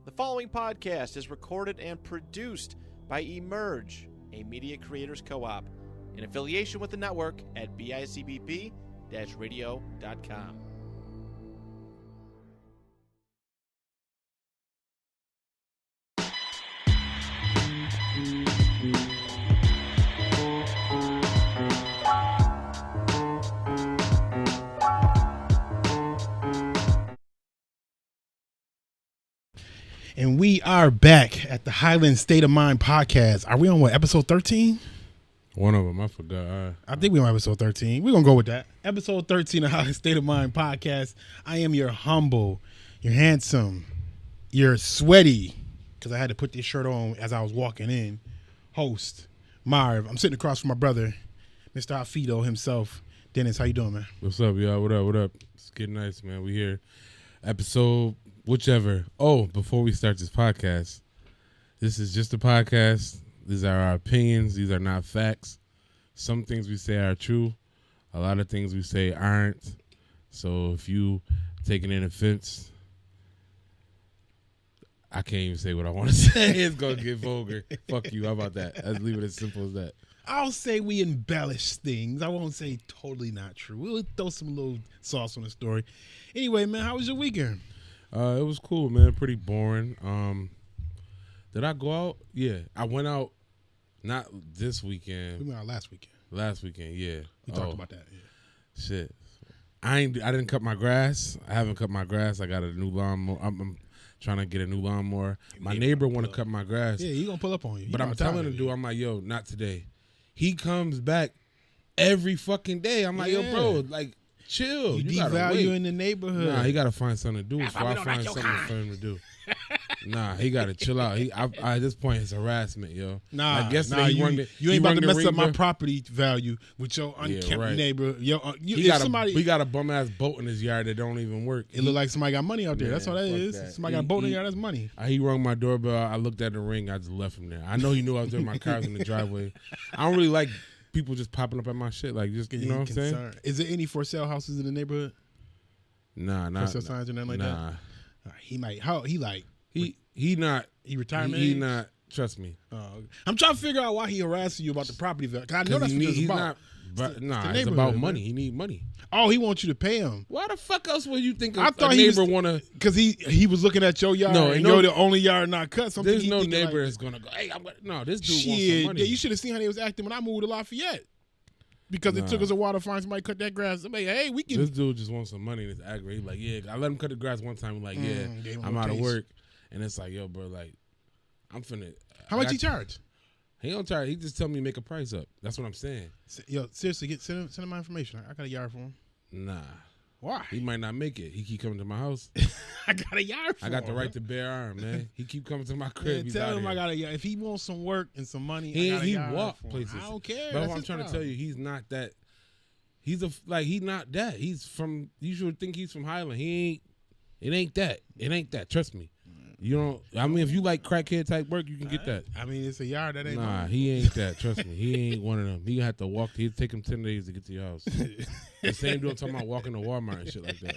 The following podcast is recorded and produced by Emerge, a media creators co-op, in affiliation with the network at bicbp-radio.com. And we are back at the Highland State of Mind podcast. Are we on what, episode 13? One of them, I forgot. I think we're on episode 13. We're going to go with that. Episode 13 of Highland State of Mind podcast. I am your humble, your handsome, your sweaty, because I had to put this shirt on as I was walking in, host, Marv. I'm sitting across from my brother, Mr. Alfido himself. Dennis, how you doing, man? What's up, y'all? What up? What up? It's getting nice, man. We here. Episode whichever. Oh, before we start this podcast, this is just a podcast. These are our opinions. These are not facts. Some things we say are true. A lot of things we say aren't. So if you taking an offense, I can't even say what I want to say. It's going to get vulgar. Fuck you. How about that? Let's leave it as simple as that. I'll say we embellish things. I won't say totally not true. We'll throw some little sauce on the story. Anyway, man, how was your weekend? It was cool, man. Pretty boring. Did I go out? Yeah, I went out. Not this weekend. We went out last weekend. Last weekend, yeah. We talked about that. Yeah. Shit. I didn't cut my grass. I haven't cut my grass. I got a new lawnmower. I'm trying to get a new lawnmower. My neighbor want to cut my grass. Yeah, he gonna pull up on you. But I'm telling the dude, I'm like, yo, not today. He comes back every fucking day. I'm like, yo, bro, like, chill. You devaluing the neighborhood. Nah, he got to find something to do before I find something for him to do. Nah, he got to chill out. At this point, it's harassment, yo. Nah, you ain't about to mess up my property value with your unkempt neighbor. He got a bum-ass boat in his yard that don't even work. It look like somebody got money out there. That's all that is. Somebody got a boat in the yard, that's money. He rung my doorbell. I looked at the ring. I just left him there. I know he knew I was there. My car was in the driveway. I don't really like people just popping up at my shit. Like, just, you know what I'm saying? Is there any for sale houses in the neighborhood? Nah, for sale signs or nothing like that? He might. He retirement? He not. Trust me. I'm trying to figure out why he harassing you about the property value. I know that's what it's about. It's about money. He need money. Oh, he wants you to pay him. Why the fuck else would you think a neighbor want to? Because he was looking at your yard. No, and you're the only yard not cut. There's no neighbor that's gonna go. Hey, this dude wants some money. Yeah, you should have seen how they was acting when I moved to Lafayette. Because it took us a while to find somebody cut that grass. I'm like, hey, we can. This dude just wants some money and it's aggravating. He's like, yeah, I let him cut the grass one time. Like, I'm out of work. And it's like, yo, bro, like, I'm finna. How much he charge? He don't charge. He just tell me to make a price up. That's what I'm saying. Yo, seriously, send him my information. I got a yard for him. Nah. Why? He might not make it. He keep coming to my house. I got a yard for him. I got the right to bear arm, man. He keep coming to my crib. Man, tell him I got a yard. If he wants some work and some money, he walk places. I don't care. But what I'm trying to tell you, he's not that. He's not that. He's from. You should think he's from Highland. He ain't. It ain't that. It ain't that. Trust me. You don't. I mean, if you like crackhead type work, you can get that. I mean, it's a yard that ain't. Nah, he ain't that. Trust me, he ain't one of them. He have to walk. He'll take him 10 days to get to your house. The same dude talking about walking to Walmart and shit like that.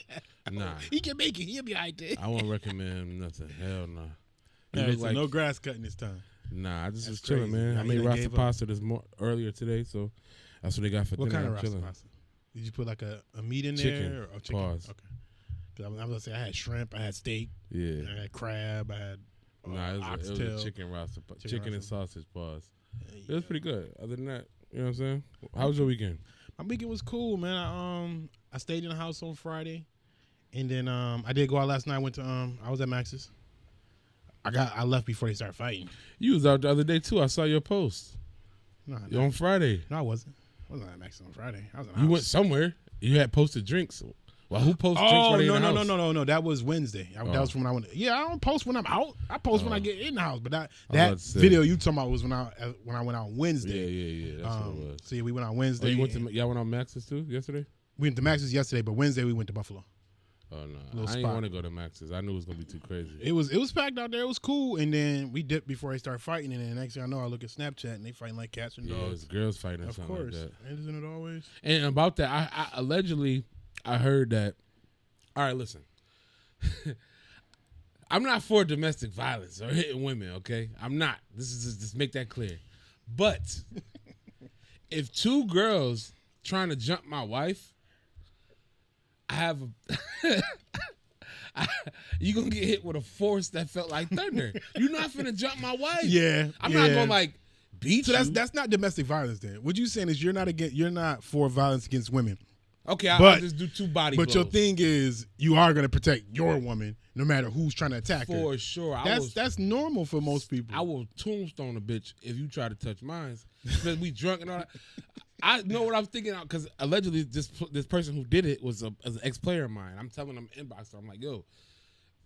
Nah, he can make it. He'll be right there. I won't recommend him nothing. Hell no. So no grass cutting this time. Nah, I just was chilling, man. I made rasta pasta earlier today, so that's what they got for dinner. What kind of rasta pasta? Did you put like a meat in chicken. there? Or chicken? Pause. Okay. I'm gonna say I had shrimp, I had steak, yeah, I had crab, I had it was a chicken rasta, chicken and sausage. Pause. It was pretty good. Other than that, you know what I'm saying? How was your weekend? My weekend was cool, man. I stayed in the house on Friday, and then I did go out last night. I went to I was at Max's. I left before they started fighting. You was out the other day too. I saw your post. No, on Friday. No, I wasn't. I wasn't at Max's on Friday. I was in the house. You went somewhere. You had posted drinks. Well, who posts drinks while they in the house? No. That was Wednesday. That was when I went. Yeah, I don't post when I'm out. I post when I get in the house. But that video you talking about was when I went out Wednesday. Yeah. That's what it was. So yeah, we went out Wednesday. Y'all went out Max's too yesterday? We went to Max's yesterday, but Wednesday we went to Buffalo. Oh no, I didn't want to go to Max's. I knew it was gonna be too crazy. It was packed out there. It was cool, and then we dipped before they started fighting, and then the next thing I know, I look at Snapchat and they fighting like cats and dogs. Yeah, it's girls fighting. Of course, like that. Isn't it always? And about that, I allegedly I heard that. All right, listen. I'm not for domestic violence or hitting women, okay? I'm not. This is just make that clear. But if two girls trying to jump my wife, I have you gonna get hit with a force that felt like thunder. You're not finna jump my wife. Yeah. I'm not gonna like beat you. So that's not domestic violence then. What you saying is you're not for violence against women. Okay, I'll just do two body blows. But your thing is you are gonna protect your woman no matter who's trying to attack her. For sure. That's normal for most people. I will tombstone a bitch if you try to touch mine. Because we drunk and all that. I know what I'm thinking because allegedly this person who did it was an ex-player of mine. I'm telling him inbox. I'm like, yo,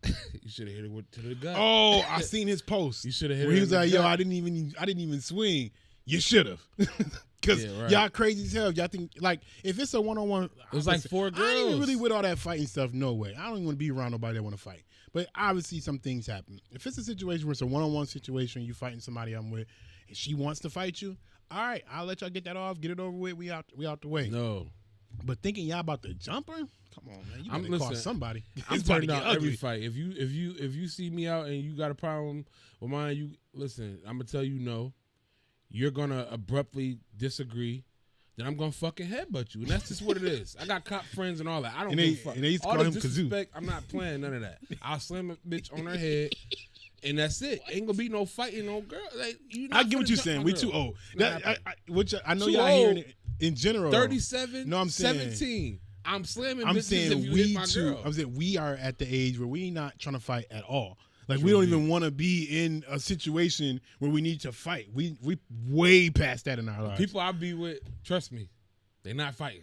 you should have hit it to the gut. Oh, I seen his post. You should have hit it. He was like, yo, gut. I didn't even swing. You should have. Because y'all crazy as hell. Y'all think, like, if it's a one-on-one. It was like 4 girls. I ain't even really with all that fighting stuff, no way. I don't even want to be around nobody that want to fight. But obviously some things happen. If it's a situation where it's a one-on-one situation, you fighting somebody I'm with, and she wants to fight you, all right, I'll let y'all get that off, get it over with, we out the way. No. But thinking y'all about the jumper? Come on, man. You better call somebody. I'm It's about to turning get out ugly. every fight. If you see me out and you got a problem with mine, you listen, I'm gonna tell you no. You're gonna abruptly disagree. Then I'm gonna fucking headbutt you, and that's just what it is. I got cop friends and all that. I don't give a fuck. And they used to all call the him Kazoo. disrespect, I'm not playing none of that. I'll slam a bitch on her head, and that's it. Ain't gonna be no fighting, no girl. Like, I get what you're saying. We too old. I know y'all hearing it in general. 37. No, I'm saying 17. I'm slamming. I'm bitches saying if you we hit my too. girl. I'm saying we are at the age where we not trying to fight at all. Like we don't even want to be in a situation where we need to fight. We way past that in our lives. People I be with, trust me, they not fighting.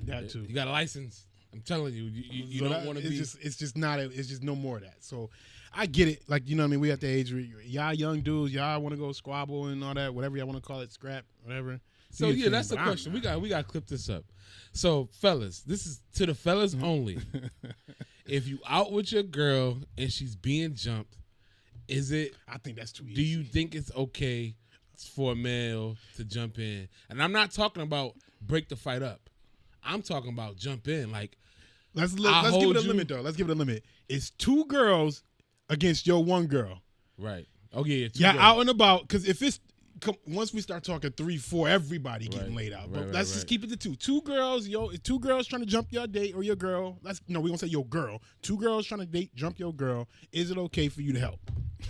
That too. You got a license. I'm telling you, you So don't want to be. It's just no more of that. So I get it. Like, you know what I mean? We at the age where y'all young dudes, y'all want to go squabble and all that, whatever y'all want to call it, scrap, whatever. So yeah, that's the question. We got to clip this up. So fellas, this is to the fellas only. If you out with your girl and she's being jumped, is it? I think that's too easy. Do you think it's okay for a male to jump in? And I'm not talking about break the fight up. I'm talking about jump in. Like, let's give it a limit though. Let's give it a limit. It's 2 girls against your 1 girl. Right. Oh yeah. Yeah, out and about. Because if it's once we start talking 3, 4, everybody getting laid out. But let's just keep it to 2. 2 girls, 2 girls trying to jump your date or your girl. We gonna say your girl. 2 girls trying to jump your girl. Is it okay for you to help?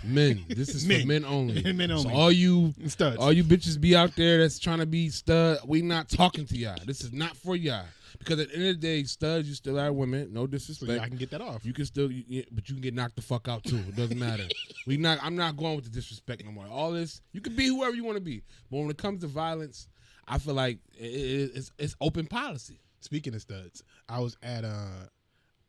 Men. This is for men only. Men only. So all you studs, all you bitches be out there that's trying to be stud, we not talking to y'all. This is not for y'all. Because at the end of the day, studs, you still are women. No disrespect. So I can get that off. You can still, but you can get knocked the fuck out too. It doesn't matter. I'm not going with the disrespect no more. All this, you can be whoever you want to be. But when it comes to violence, I feel like it's open policy. Speaking of studs, I was at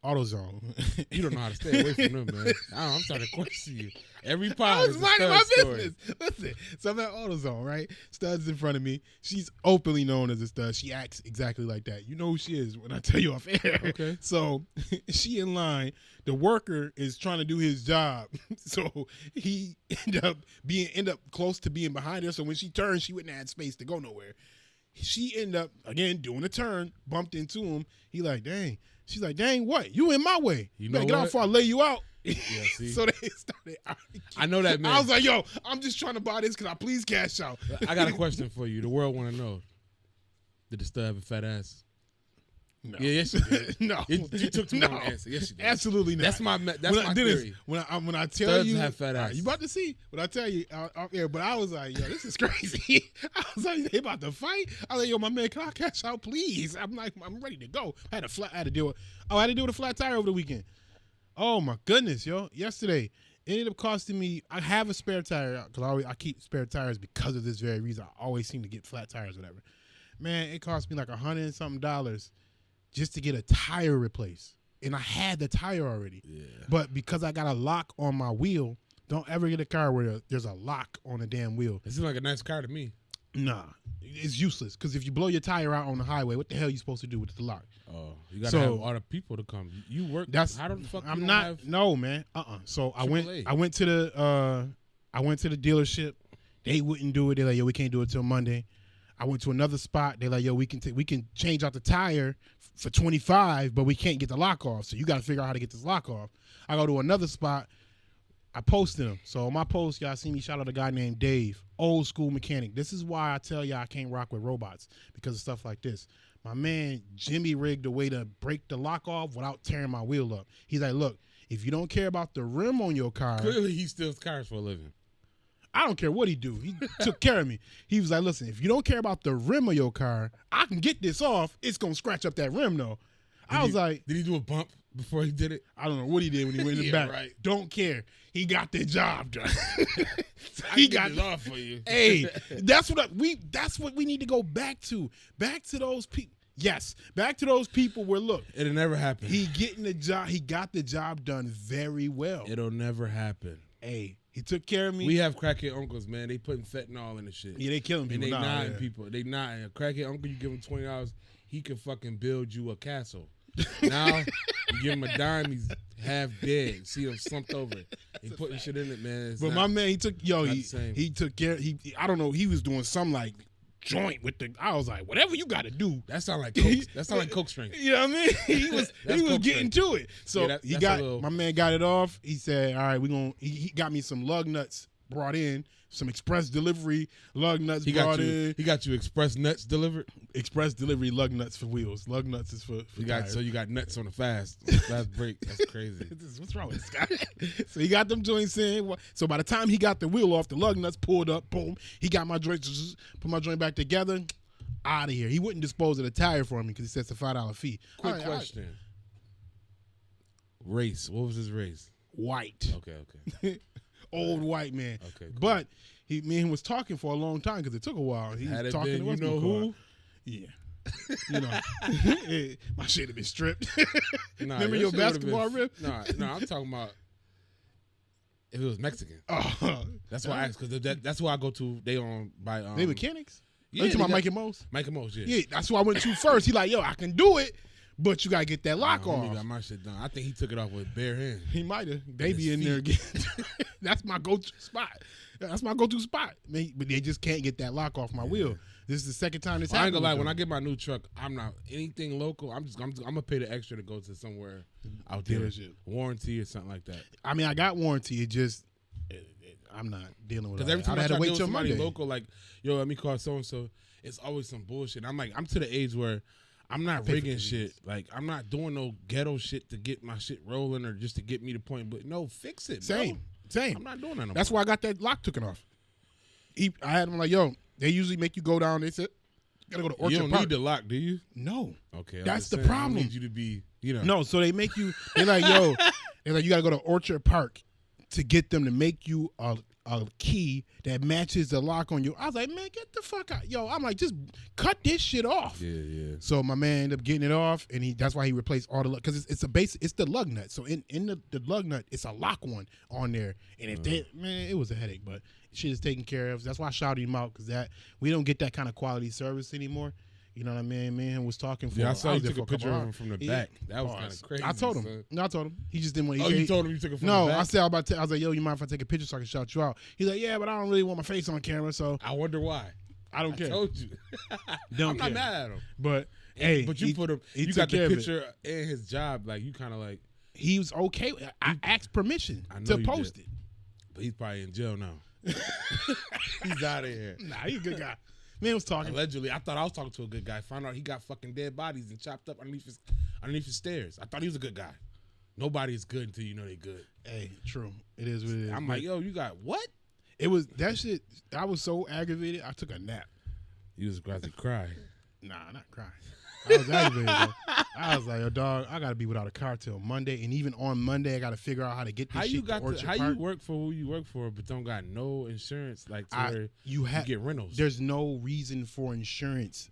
AutoZone. You don't know how to stay away from them, man. I'm starting to question you. Every pod I was is minding a my stud story. business. Listen, so I'm at AutoZone, right? Stud's in front of me. She's openly known as a stud. She acts exactly like that. You know who she is when I tell you off air. Okay. So she in line. The worker is trying to do his job. So he end up close to being behind her. So when she turned, she wouldn't have space to go nowhere. She end up, again, doing a turn, bumped into him. He like, dang. She's like, dang, what? You in my way. You better know get what? out before I lay you out. Yeah, see? So they started arguing. I know that man. I was like, yo, I'm just trying to buy this. Can I please cash out? I got a question for you. The world want to know. Did the stud have a fat ass? No. Yeah, yes, you did. No. You took too long to answer. Yes, you did. Absolutely not. That's my theory. When I tell Studs you, have fat asses. you about to see when I tell you out there. But I was like, yo, this is crazy. I was like, they about to fight. I was like, yo, my man, can I cash out, please? I'm like, I'm ready to go. I had to deal with a flat tire over the weekend. Oh my goodness, yo! Yesterday, it ended up costing me. I have a spare tire because I keep spare tires because of this very reason. I always seem to get flat tires, whatever. Man, it cost me like $100 and something just to get a tire replaced, and I had the tire already. Yeah. But because I got a lock on my wheel, don't ever get a car where there's a lock on the damn wheel. It seems like a nice car to me. Nah, it's useless because if you blow your tire out on the highway, what the hell are you supposed to do with the lock? Oh, you gotta have all the people to come. You work. How the fuck? I'm you not. Have no, man. So I went to the dealership. They wouldn't do it. They're like, yo, we can't do it till Monday. I went to another spot. They're like, yo, we can change out the tire for $25, but we can't get the lock off. So you got to figure out how to get this lock off. I go to another spot. I posted him. So on my post, y'all see me shout out a guy named Dave, old school mechanic. This is why I tell y'all I can't rock with robots, because of stuff like this. My man Jimmy rigged a way to break the lock off without tearing my wheel up. He's like, look, if you don't care about the rim on your car. Clearly he steals cars for a living. I don't care what he do. He took care of me. He was like, listen, if you don't care about the rim of your car, I can get this off. It's going to scratch up that rim, though. Did he do a bump before he did it? I don't know what he did when he went in the back. Right. Don't care. He got the job done. He got it off for you. Hey, that's what we need to go back to. Back to those people. Yes, back to those people where, look. It'll never happen. He got the job done very well. It'll never happen. Hey, he took care of me. We have crackhead uncles, man. They putting fentanyl in the shit. Yeah, they killing people. And they knotting people. They knotting. A crackhead uncle, you give him $20, he can fucking build you a castle. Now, you give him a dime, he's half dead. See him slumped over. He putting shit in it, man. But my man, he took care. I don't know. He was doing some like joint with the. I was like, whatever you got to do. That sound like coke. That sound like coke strength. You know what I mean? He was getting to it. So yeah, my man got it off. He said, all right, he got me some lug nuts brought in. Some express delivery lug nuts brought in. He got you express nuts delivered? Express delivery lug nuts for wheels. Lug nuts is for tires. So you got nuts on the fast break. That's crazy. What's wrong with this guy? So he got them joints in. So by the time he got the wheel off, the lug nuts pulled up. Boom. He got my joints, put my joint back together. Out of here. He wouldn't dispose of the tire for me because he said it's a $5 fee. Quick question. Race. What was his race? White. Okay. Old white man. Okay, cool. But me and him was talking for a long time because it took a while. He was talking to you know who? Yeah. My shit have been stripped. Remember your basketball rip? No, I'm talking about if it was Mexican. Oh, that's why I asked, because that's why I go to. They on by they mechanics. Yeah, you talking about Mike and Mo's? Mike and Mo's, yeah. Yeah, that's who I went to first. He like, yo, I can do it, but you gotta get that lock off. Got my shit done. I think he took it off with bare hands. He might have. They be in there again. That's my go-to spot. But they just can't get that lock off my wheel. This is the second time this happened. I ain't gonna lie. When I get my new truck, I'm not anything local. I'm gonna pay the extra to go to somewhere out there, warranty or something like that. I mean, I got warranty. It just I'm not dealing with it. Because every time I try to deal with somebody local, like, yo, let me call so and so, it's always some bullshit. I'm like, I'm to the age where I'm not rigging shit. Like, I'm not doing no ghetto shit to get my shit rolling or just to get me to point. But no, fix it. Bro. Same. I'm not doing that no more. That's why I got that lock taken off. I had him like, yo, they usually make you go down. They said, you gotta go to Orchard Park. You don't need the lock, do you? No. Okay. That's the problem. I need you to be, No, so they make you, they're like, yo, you gotta go to Orchard Park to get them to make you a key that matches the lock on you. I was like, man, get the fuck out. Yo, I'm like, just cut this shit off. Yeah. So my man ended up getting it off, and that's why he replaced all the lug, because it's the lug nut. So in the lug nut, it's a lock one on there. And if it was a headache, but shit is taken care of. That's why I shouted him out, because we don't get that kind of quality service anymore. You know what I mean? Me and him was talking for. Yeah, I saw you took a picture of him from the back. That was kind of crazy. I told him. No, I told him. He just didn't want. You told him you took it from the back? No, I said I was like, yo, you mind if I take a picture so I can shout you out? He's like, yeah, but I don't really want my face on camera, so. I wonder why. I don't care. I told you. I'm not mad at him. But you put him. You got the picture in his job. Like, you kind of like. He was okay. I asked permission to post it. But he's probably in jail now. He's out of here. Nah, he's a good guy. Man was talking. Allegedly, I thought I was talking to a good guy. Found out he got fucking dead bodies and chopped up underneath his stairs. I thought he was a good guy. Nobody is good until you know they good. Hey, true. It is what it is. I'm like, yo, you got what? It was that shit. I was so aggravated. I took a nap. You was about to cry. Nah, not crying. I was aggravated, though. I was like, yo, dog, I got to be without a car till Monday. And even on Monday, I got to figure out how to get this shit to Orchard Park. You work for who you work for, but don't got no insurance, like, where you get rentals. There's no reason for insurance.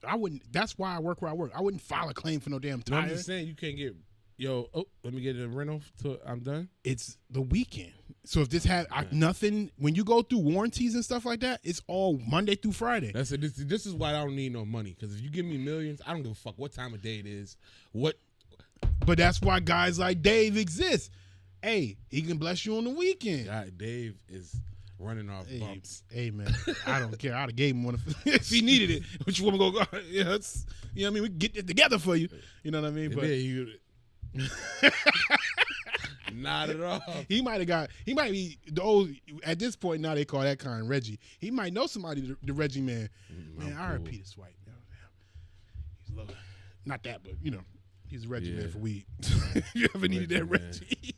That's why I work where I work. I wouldn't file a claim for no damn tire. No, I'm just saying, you can't get, let me get a rental till I'm done. It's the weekend. So if this had nothing, when you go through warranties and stuff like that, it's all Monday through Friday. That's it. This is why I don't need no money, because if you give me millions, I don't give a fuck what time of day it is. But that's why guys like Dave exist. Hey, he can bless you on the weekend. God, Dave is running off bumps. Hey, man, I don't care. I'd have gave him one if he needed it. Which woman go? Yeah, that's, you know what I mean. We can get it together for you. You know what I mean? But not at all. He might be the old. At this point now, they call that kind of Reggie. He might know somebody, the Reggie man. Man, I heard Peter Swipe. He's low. Not that, but you know, he's a Reggie man for weed. If you ever needed that Reggie,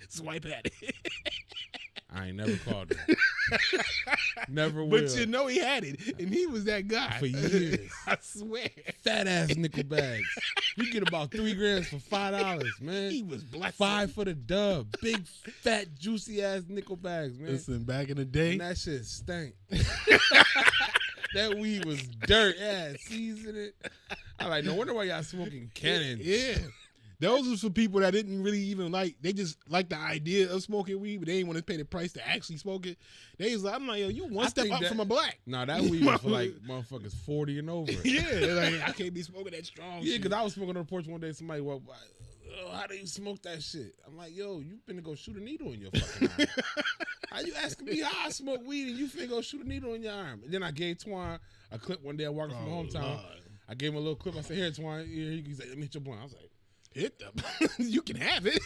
swipe at it. I ain't never called him. Never will. But you know he had it, and he was that guy for years. I swear. Fat ass nickel bags. You get about 3 grams for $5, man. He was blessed. 5 for the dub. Big fat juicy ass nickel bags, man. Listen, back in the day, and that shit stank. That weed was dirt. Yeah, season it. I like. No wonder why y'all smoking cannons. Yeah. Those are for people that didn't really even like. They just like the idea of smoking weed, but they didn't want to pay the price to actually smoke it. They was like, I'm like, yo, you one step up from a black. Nah, that weed was for like motherfuckers 40 and over. Yeah, like I can't be smoking that strong. Yeah, because I was smoking on the porch one day. Somebody walked by. Oh, how do you smoke that shit? I'm like, yo, you finna go shoot a needle in your fucking arm. How you asking me how I smoke weed and you finna go shoot a needle in your arm? And then I gave Twan a clip one day. I walked from my hometown. Lord. I gave him a little clip. I said, here, Twan. He's like, let me hit your blunt. I was like, hit them. You can have it.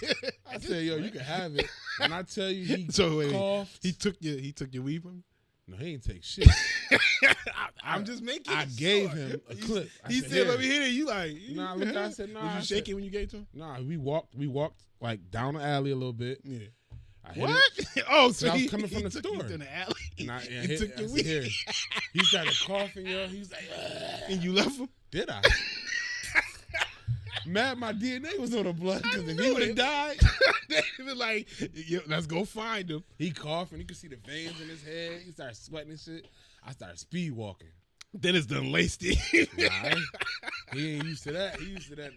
I said, yo, you can have it. And I tell you, he coughed. He took your weed from you? No, he ain't take shit. I'm just making I gave him a clip. He said, let me hit it. You like, nah, look, I said, nah. Was you shaking when you gave it to him? Nah, we walked like down the alley a little bit. Yeah. What? Oh, so I was coming from the store. In the alley. And he took your weed. Here. He started coughing, yo. He was like, and you left him? Did I? Mad my DNA was on the blood because if he would have died, they would be like, yo, let's go find him. He coughed and you could see the veins in his head. He started sweating and shit. I started speed walking. Then it's done laced it. Nah, he ain't used to that. He used to that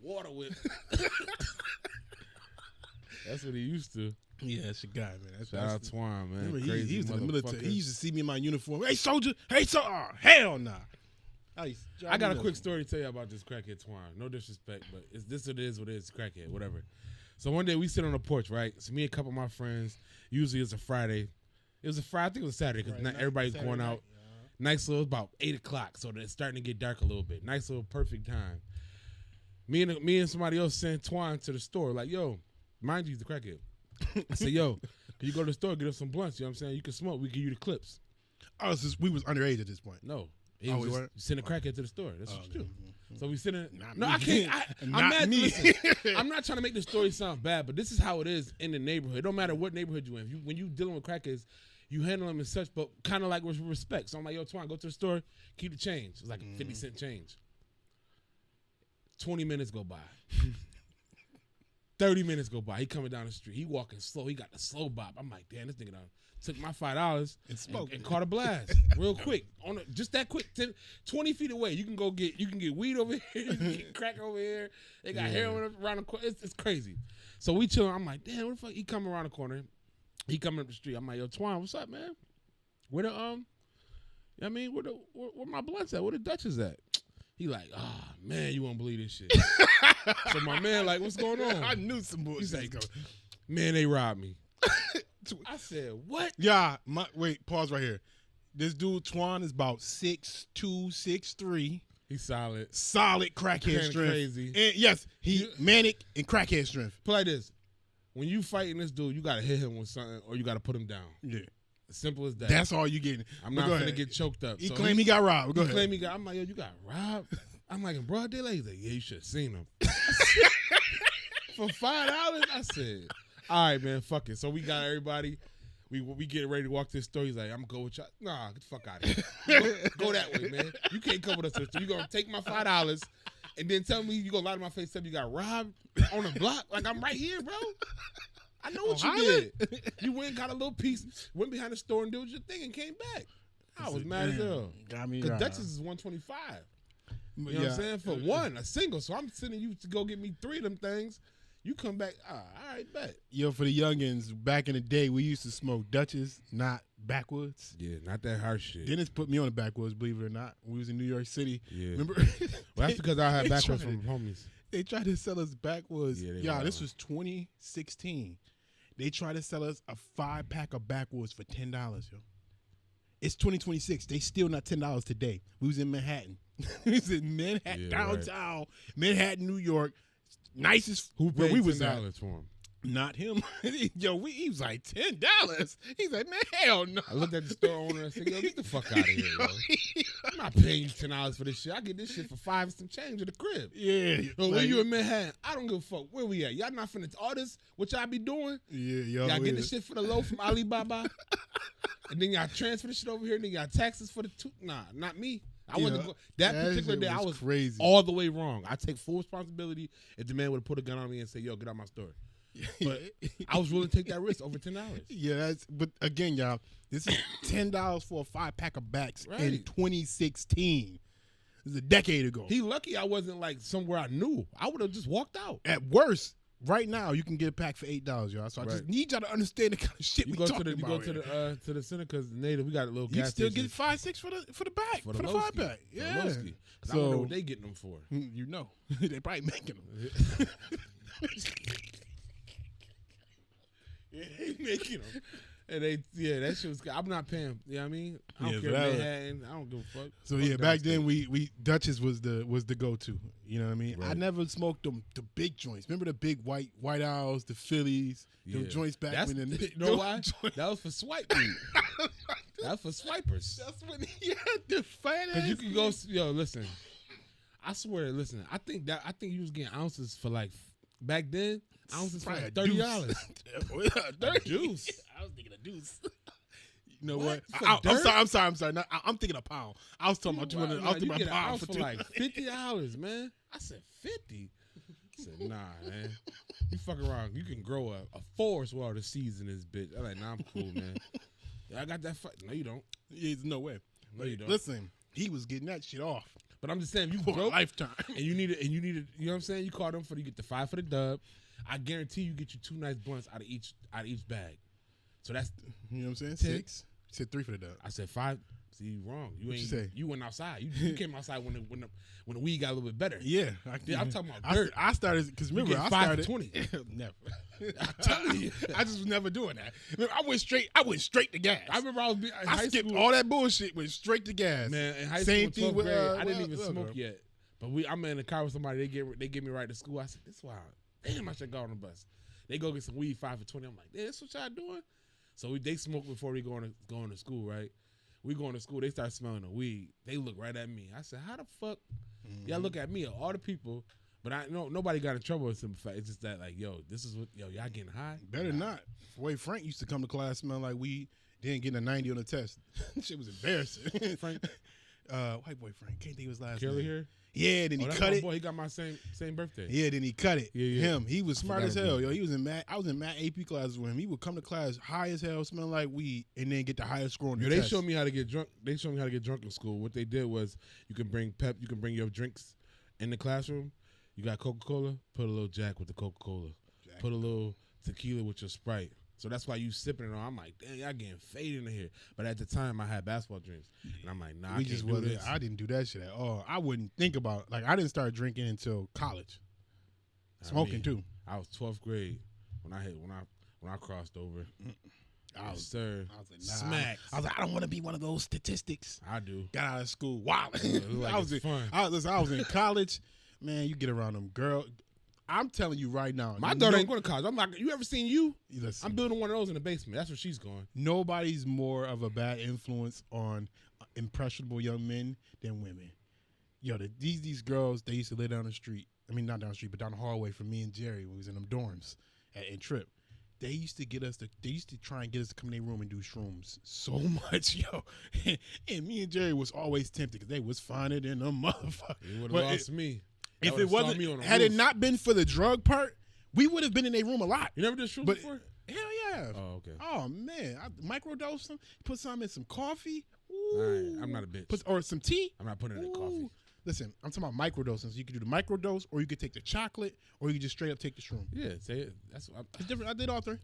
water whip. That's what he used to. Yeah, that's your guy, man. That's Shout out Twan, man. He was in the military. He used to see me in my uniform. Hey, soldier. Hey, soldier. Oh, hell nah. I got a quick story to tell you about this crackhead Twan. No disrespect, but it's this what it is, crackhead, whatever. So one day we sit on the porch, right? So me and a couple of my friends, usually it's a Friday. It was a Friday, I think it was Saturday, because not everybody's Saturday going out. Nice little, about 8 o'clock, so it's starting to get dark a little bit. Nice little perfect time. Me and somebody else sent Twan to the store, like, yo, mind you, he's the crackhead. I said, yo, can you go to the store, get us some blunts, you know what I'm saying? You can smoke, we give you the clips. Oh, so we was underage at this point. No. He was send a crackhead to the store. That's what you do. So we send it. No, me. I can't. I'm mad. Me. Listen, I'm not trying to make the story sound bad, but this is how it is in the neighborhood. It don't matter what neighborhood you're in. When you dealing with crackheads, you handle them as such, but kind of like with respect. So I'm like, yo, Twan, go to the store, keep the change. It's like a 50-cent change. 20 minutes go by. 30 minutes go by. He coming down the street. He walking slow. He got the slow bop. I'm like, damn, this nigga done took my $5 and caught a blast real quick. Just that quick. 20 feet away. You can get weed over here. You can get crack over here. They got heroin around the corner. It's crazy. So we chilling. I'm like, damn, what the fuck? He coming around the corner. He coming up the street. I'm like, yo, Twan, what's up, man? Where the you know what I mean, where my blunts at? Where the Dutch is at? He like, man, you won't believe this shit. So my man like, what's going on? I knew some bullshit. He's like, man, they robbed me. I said, what? Yeah, wait, pause right here. This dude Twan is about 6'2", 6'3". He's solid. Solid crackhead strength. Crazy. And yes, he manic and crackhead strength. Play like this. When you fighting this dude, you gotta hit him with something or you gotta put him down. Yeah. As simple as that. That's all you getting. I'm not gonna get choked up. He claimed he got robbed. Go ahead. Claim he got. I'm like, yo, you got robbed? I'm like, in broad daylight? He's like, yeah, you should have seen him. For $5, I said, all right, man, fuck it. So we got everybody. We get ready to walk this store. He's like, I'm going to go with y'all. Nah, get the fuck out of here. Go that way, man. You can't come with us to the store. You're going to take my $5 and then tell me, you going to lie to my face, tell me you got robbed on the block? Like, I'm right here, bro. I know what you did. You went and got a little piece, went behind the store and did your thing and came back. I was mad as hell. Got me. Because Dutchess is $125. You know what I'm saying? For one, a single. So I'm sending you to go get me 3 of them things. You come back, all right, bet. Yo, for the youngins, back in the day, we used to smoke Dutchess, not backwoods. Yeah, not that harsh shit. Dennis put me on the backwoods, believe it or not. We was in New York City. Yeah. Remember? Well, that's because I had backwoods from homies. They tried to sell us backwoods. Yeah, this was 2016. They try to sell us a 5-pack of backwoods for $10, yo. It's 2026. They still not $10 today. We was in Manhattan. We was in Manhattan, downtown, right. Manhattan, New York. Nicest who where paid we was $10 at. for him? Not him. Yo, he was like $10. He's like, man, hell no. I looked at the store owner and said, yo, get the fuck out of here, yo. I'm not paying you $10 for this shit. I get this shit for $5 and some change at the crib. Yeah. Yo, where you in Manhattan? I don't give a fuck. Where we at? Y'all not finna all this? What y'all be doing? Yeah, y'all get this shit for the low from Alibaba, and then y'all transfer this shit over here, and then y'all taxes for the two. Nah, not me. I wasn't go, that particular day. I was crazy, all the way wrong. I take full responsibility if the man would have put a gun on me and say, "Yo, get out my store." But I was willing to take that risk over $10. Yeah, but again, y'all, this is $10 for a 5-pack of backs in 2016. This is a decade ago. He lucky I wasn't like somewhere I knew. I would have just walked out. At worst, right now you can get a pack for $8, y'all. So I just need y'all to understand the kind of shit we talking about. You go to the center because Native, we got a little gas station. You still get $5-6 for the back for the 5-pack. Yeah, so I don't know what they getting them for. You know, they probably making them. Yeah, they making them. And that shit was. I'm not paying. You know what I mean? I don't care Manhattan. I don't give a fuck. So fuck back then we Dutchess was the go to. You know what I mean? Right. I never smoked the big joints. Remember the big white owls, the Phillies, them joints back when you know why? That was for swipe weed. That's for swipers. That's when he had the fat ass. Because you can go. Yo, listen. I swear. Listen. I think you was getting ounces for like back then. Ounces for like $30. $30. Deuce. I was thinking a deuce. You know what? I'm sorry. No, I'm thinking a pound. I was talking about 200. I was thinking about a pound for like $50, man. I said 50. I said, nah, man. You fuck around. You can grow a forest while the season is bitch. I'm like, nah, I'm cool, man. I got that fight. No, you don't. There's no way. No, you don't. Listen, he was getting that shit off. But I'm just saying, you for broke, a lifetime, and you needed, you know what I'm saying? You called them you get the 5 for the dub. I guarantee you get you 2 nice blunts out of each bag. So that's, you know what I'm saying? 6. You said 3 for the dub. I said 5. See, you wrong. What you say? You went outside. You came outside when the weed got a little bit better. Yeah, I'm talking about dirt. I started because remember I started 20. Never. I'm telling you, I just was never doing that. Remember, I went straight to gas. I remember I skipped school. all that bullshit. Went straight to gas. Man, in high Same school, thing with I didn't even smoke yet. But I'm in the car with somebody. They get me right to school. I said, "This wild. Damn, I should go on the bus." They go get some weed 5 for $20. I'm like, "Damn, that's what y'all doing?" So they smoke before we going to school, right? We going to school. They start smelling the weed. They look right at me. I said, "How the fuck y'all look at me? All the people." But I know nobody got in trouble with some fact. It's just that like, this is what y'all getting high. Better not. The way Frank used to come to class smelling like weed, didn't get a 90 on the test. Shit was embarrassing. Frank, white boy Frank. Can't think of his last name. Curly hair. Yeah, then he cut it. Boy, he got my same birthday. Yeah, then he cut it. Yeah. Him, he was smart as hell. Yo, he was in math. I was in math AP classes with him. He would come to class high as hell, smelling like weed, and then get the highest score on the test. They showed me how to get drunk. They showed me how to get drunk in school. What they did was you can bring your drinks in the classroom. You got Coca-Cola, put a little Jack with the Coca-Cola. Put a little tequila with your Sprite. So that's why you sipping it on. I'm like, damn, y'all getting faded in here. But at the time, I had basketball drinks. And I'm like, nah, I can't do this. I didn't do that shit at all. I wouldn't think about, I didn't start drinking until college. Smoking, too. I was 12th grade when I crossed over. I was like, nah. Smacked. I was like, I don't want to be one of those statistics. I do. Got out of school. Wow. Like fun. I was in college. Man, you get around them girls. I'm telling you right now. My daughter ain't going to college. I'm like, you ever seen you? Listen, I'm building one of those in the basement. That's where she's going. Nobody's more of a bad influence on impressionable young men than women. Yo, these girls, they used to lay down the street. I mean, not down the street, but down the hallway from me and Jerry when we was in them dorms in Trip. They used to try and get us to come in their room and do shrooms so much, yo. And me and Jerry was always tempted because they was finer than a motherfucker. You would have lost me. If it wasn't, had it not been for the drug part, we would have been in a room a lot. You never did shrooms before? Hell yeah. Oh, okay. Oh, man. I microdose them, put some in some coffee. Ooh. I'm not a bitch. Or some tea. I'm not putting it in coffee. Listen, I'm talking about microdosing. So you can do the microdose, or you could take the chocolate, or you can just straight up take the shroom. Yeah, say it. It's different. I did all 3.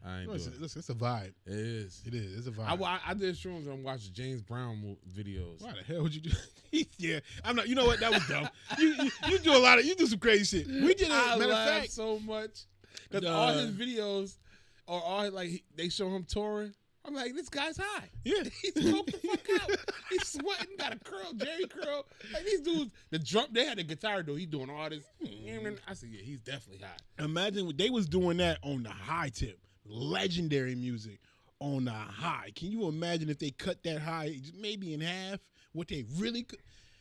I ain't listen, it's a vibe. It is. It is. It's a vibe. I did shrooms and watched James Brown videos. Why the hell would you do? Yeah, I'm not. You know what? That was dumb. You do a lot of. You do some crazy shit. We did. I laughed so much because all his videos, or all like they show him touring. I'm like, this guy's high. Yeah. He's smoked the fuck out. He's sweating, got a curl, Jerry curl. Like these dudes, the drum, they had the guitar though. He's doing all this. I said, yeah, he's definitely high. Imagine they was doing that on the high tip. Legendary music on the high. Can you imagine if they cut that high maybe in half? What they really could?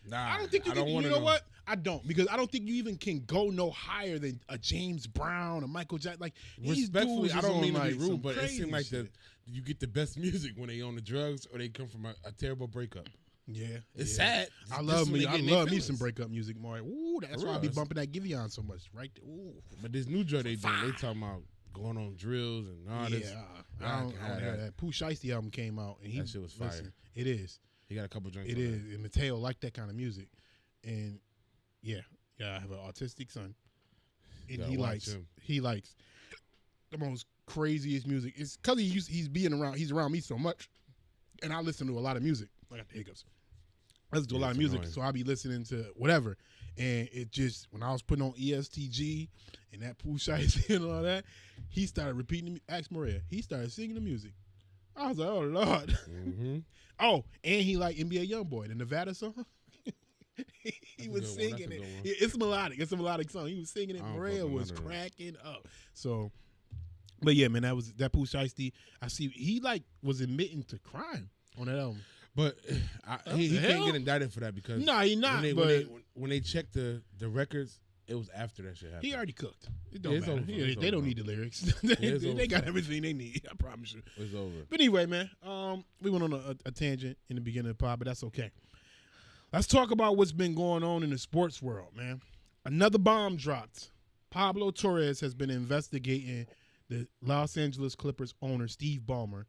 Nah, I don't think you can. You know what? I don't, because I don't think you even can go no higher than a James Brown or Michael Jackson. Like, respectfully, I don't mean to be rude, but it seems seems like you get the best music when they on the drugs or they come from a terrible breakup. Yeah, it's sad. I love me some breakup music more. Ooh, that's why I be bumping that Giveon so much, right there. Ooh. But this new drug they talking about going on drills and all this. Yeah, I don't hear that. Pooh Shiesty album came out and that shit was fire. Listen, it is. He got a couple joints. It is. And Mateo liked that kind of music. And yeah, I have an autistic son, and he likes the most craziest music. It's because he's around me so much, and I listen to a lot of music. I got the hiccups. I listen to a lot of music, so I be listening to whatever. And it just, when I was putting on ESTG and that Pooh Shiesty and all that, he started repeating. Ask Maria. He started singing the music. I was like, oh Lord. Mm-hmm. Oh, and he liked NBA YoungBoy, the Nevada song. he was singing it. It's melodic. It's a melodic song. He was singing it. Maria was cracking up. So, but yeah, man, that Pooh Shiesty. I see he was admitting to crime on that album. But he can't get indicted for that because he not. When they checked the records, it was after that shit happened. He already cooked. It don't matter. They don't need the lyrics. they got everything they need. I promise you. It's over. But anyway, man, we went on a tangent in the beginning of the pod, but that's okay. Let's talk about what's been going on in the sports world, man. Another bomb dropped. Pablo Torres has been investigating the Los Angeles Clippers owner, Steve Ballmer.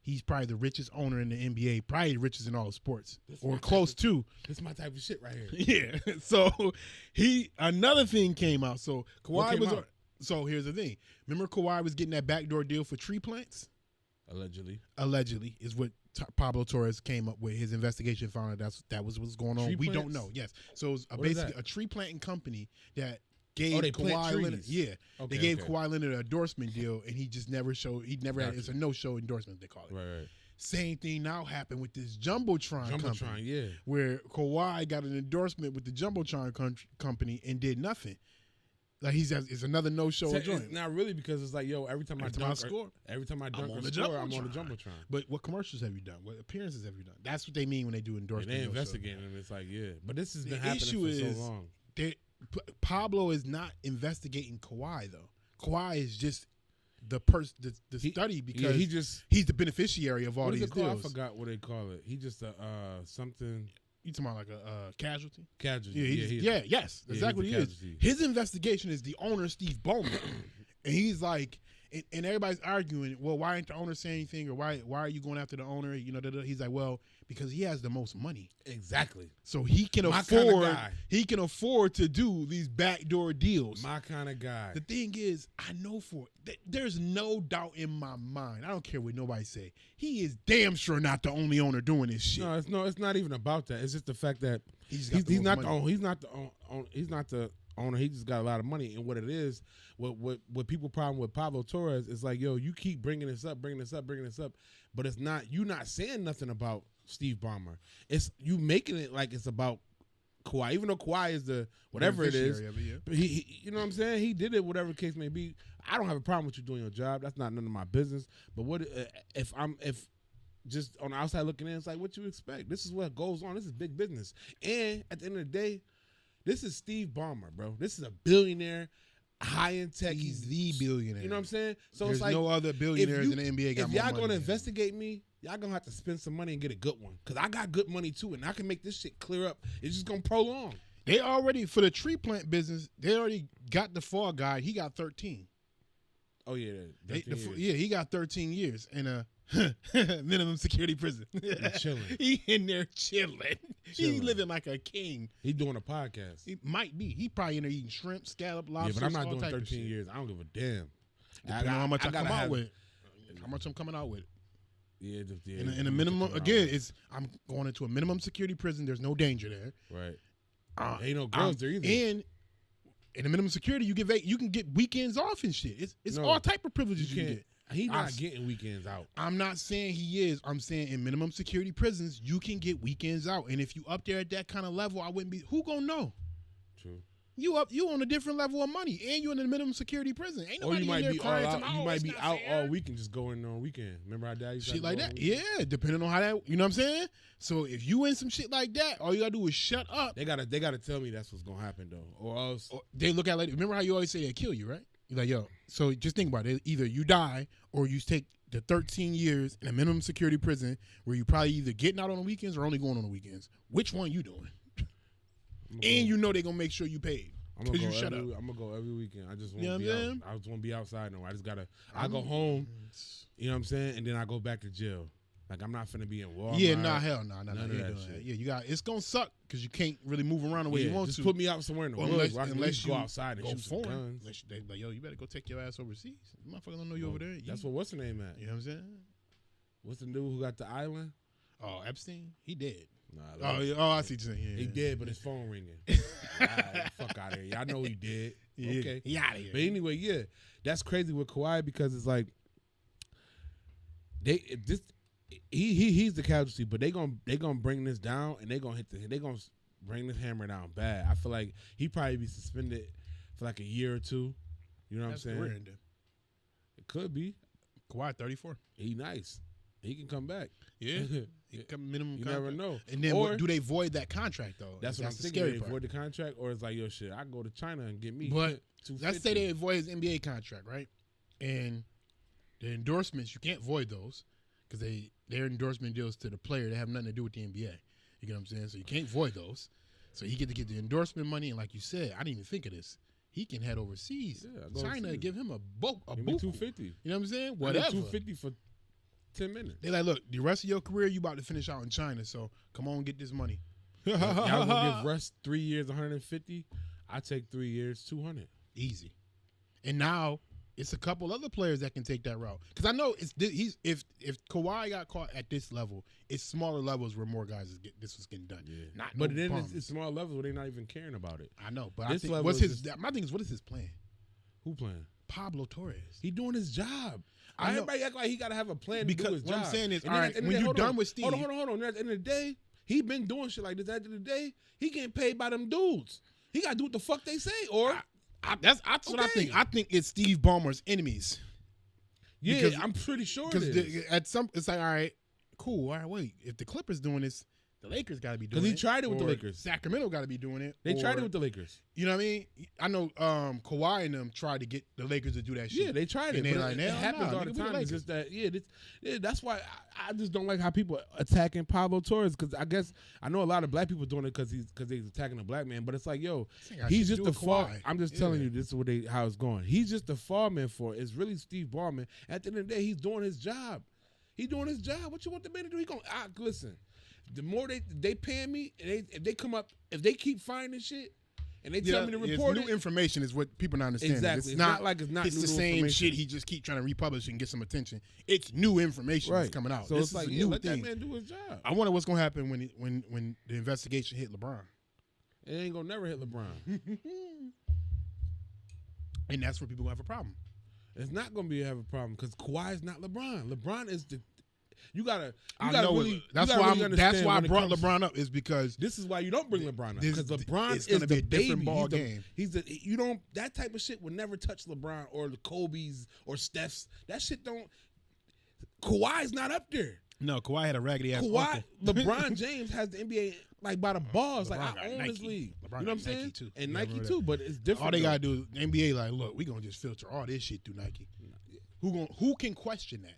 He's probably the richest owner in the NBA, probably the richest in all of sports, or close to. This is my type of shit right here. Yeah. So another thing came out. So Kawhi was. So here's the thing. Remember Kawhi was getting that backdoor deal for tree plants? Allegedly is what Pablo Torres came up with. His investigation found that was what's going on. We don't know. Yes. So it was basically a tree planting company that gave Kawhi Leonard. Yeah. Okay, they gave Kawhi Leonard an endorsement deal, and he just never showed. He never had. It's a no-show endorsement, they call it. Right. Same thing now happened with this Jumbotron company. Yeah. Where Kawhi got an endorsement with the Jumbotron company and did nothing. Like it's another no-show joint. Not really, because it's like, yo, every time I dunk or score, I'm on the Jumbotron. But what commercials have you done? What appearances have you done? That's what they mean when they do endorsement. They investigating them. It's like, yeah. But this has been happening for so long. Pablo is not investigating Kawhi, though. Kawhi is just the study because he's the beneficiary of all these deals. I forgot what they call it. He just something. You talking about like a casualty? Casualty. Yes. Exactly what he is. His investigation is the owner, Steve Ballmer. And he's like, and everybody's arguing, well, why ain't the owner saying anything, or why are you going after the owner? You know, he's like, well, because he has the most money. Exactly. So he can afford to do these backdoor deals. My kind of guy. The thing is, I know there's no doubt in my mind. I don't care what nobody say. He is damn sure not the only owner doing this shit. No, it's not even about that. It's just the fact that he's not the owner. He just got a lot of money, and what it is, what people problem with Pablo Torres is like, yo, you keep bringing this up, but it's not, you not saying nothing about Steve Ballmer. It's you making it like it's about Kawhi, even though Kawhi is the whatever it is. But he, you know what I'm saying? He did it, whatever the case may be. I don't have a problem with you doing your job. That's not none of my business. But what if just on the outside looking in, it's like, what you expect? This is what goes on. This is big business, and at the end of the day, this is Steve Ballmer, bro. This is a billionaire, high-end tech. He's the billionaire. You know what I'm saying? So there's it's like, no other billionaires in the NBA got more money. If y'all going to investigate me, y'all going to have to spend some money and get a good one. Because I got good money, too, and I can make this shit clear up. It's just going to prolong. They already, for the tree plant business, they already got the fall guy. He got 13. Oh, yeah. He got 13 years in a minimum security prison. Chilling. He in there chilling. He living like a king. He doing a podcast. He might be. He probably in there eating shrimp, scallop, lobster. Yeah, but I'm not doing 13 years. I don't give a damn. Depending on how much I come out with. How much I'm coming out with. Yeah. In a minimum, again, I'm going into a minimum security prison. There's no danger there. Right. Ain't no girls there either. And in a minimum security, you can get weekends off and shit. It's all type of privileges you get. He's not getting weekends out. I'm not saying he is. I'm saying in minimum security prisons, you can get weekends out. And if you up there at that kind of level, I wouldn't be. Who gonna know? True. You on a different level of money, and you in a minimum security prison. Ain't nobody Or you might in there be crying all to out. my, You might be out fair. all week and just go in on a weekend. Remember how Dad used to Shit like that. on Yeah, depending on how that. You know what I'm saying? So if you in some shit like that, all you gotta do is shut up. They gotta tell me that's what's gonna happen though, or else They look at like. Remember how you always say they kill you, right? You're like, yo. So just think about it. Either you die or you take the 13 years in a minimum security prison where you probably either getting out on the weekends or only going on the weekends. Which one you doing? And you know they gonna make sure you paid. I'm gonna you shut up. I'm gonna go every weekend. I just You know won't what be I'm out. saying? I just won't be outside no more. I just gotta. I go home. You know what I'm saying? And then I go back to jail. Like I'm not finna be in Walmart. Yeah, nah, hell no, nah, None nah. of You that doing shit. that. Yeah, you got. It's gonna suck because you can't really move around the way you want just to. put me out somewhere in the Well, woods. Where I can at least you go outside and go shoot some foreign. guns. Unless they like, yo, you better go take your ass overseas. Motherfucker don't know you over there. That's what's the name at? You know what I'm saying? What's the dude who got the island? Oh, Epstein, he dead. Nah, Oh, yeah, I see what you're saying. Yeah, he yeah. dead, but his phone ringing. Right, fuck out of here. Y'all know he dead. Yeah, Okay, he out of here. But anyway, yeah, that's crazy with Kawhi because it's like he's the casualty, but they gonna bring this down and they gonna bring this hammer down bad. I feel like he probably be suspended for like a year or two. You know what I'm saying? Career ending. It could be. Kawhi 34. He nice. He can come back. Yeah, he come minimum. You contract. never know. And then Or- do they void that contract though? That's what I'm the thinking. scary They part. avoid the contract, or it's like, yo, shit, I can go to China and get me. But $250. let's say they avoid his NBA contract, right? And the endorsements, you can't void those because their endorsement deals to the player. They have nothing to do with the NBA. You get what I'm saying? So you can't void those. So he get to get the endorsement money, and like you said, I didn't even think of this. He can head overseas. Yeah, go China overseas. give him a Give me buku. $250. You know what I'm saying? Whatever. $250 for 10 minutes. They like, look, the rest of your career, you about to finish out in China, so come on, get this money. Y'all gonna give Russ 3 years, 150? I take 3 years, 200. Easy. And now it's a couple other players that can take that route. Because I know if Kawhi got caught at this level, it's smaller levels where more guys this was getting done. Yeah. Not But no then bums. it's small levels where they're not even caring about it. I know, but This I think level what's is his my thing is what is his plan? Who playing? Pablo Torres. He doing his job. I know. Everybody act like he got to have a plan Because to do his what job. I'm saying is, And all then right, at the end when of the day- you hold done on. with Steve- Hold on. At the end of the day, he been doing shit like this. At the end of the day, he getting paid by them dudes. He got to do what the fuck they say. Or, That's what I Okay. think. I think it's Steve Ballmer's enemies. yeah, because- I'm pretty sure it Because is. it's like, all right, cool. All right, wait. If the Clippers doing this, the Lakers got to be doing it. Because he tried it with the or Lakers. Sacramento got to be doing it. They tried or- it with the Lakers. You know what I mean? I know Kawhi and them tried to get the Lakers to do that shit. Yeah, they tried it. And they But like, it hell happens nah, all the nigga, we time. Lakers. It's just that, that's why I just don't like how people attacking Pablo Torres. Because I guess I know a lot of black people doing it because he's attacking a black man. But it's like, yo, ain't got he's shit just to do the with fall. Kawhi. I'm just telling you, this is how it's going. He's just the fall man for it. It's really Steve Ballmer. At the end of the day, he's doing his job. He's doing his job. What you want the man to do? He going, listen. The more they paying me, and if they keep finding shit, and they tell me to report new it. information is what people not understand. Exactly. It's not like it's not It's new the same information. shit he just keep trying to republish and get some attention. It's new information that's coming out. So This it's is like, a yeah, new let thing. that man do his job. I wonder what's gonna happen when the investigation hit LeBron, It ain't gonna never hit LeBron. and that's where people gonna have a problem. It's not gonna be have a problem because Kawhi is not LeBron. LeBron is the. You gotta I know really. that's you gotta why really that's understand why I when it brought comes- LeBron up is because This is why you don't bring LeBron up This- because LeBron it's is gonna be the a different baby. ball game. He's the you don't that type of shit would never touch LeBron or the Kobe's or Steph's. That shit don't. Kawhi's not up there. no, Kawhi had a raggedy ass. Kawhi, uncle. LeBron James has the NBA like by the balls. Like LeBron got I own this Nike. league. LeBron You know got what I'm Nike saying? too. And Yeah, I Nike remember too, that. but it's different. All they though. gotta do is the NBA like, look, we gonna just filter all this shit through Nike. Who can question that?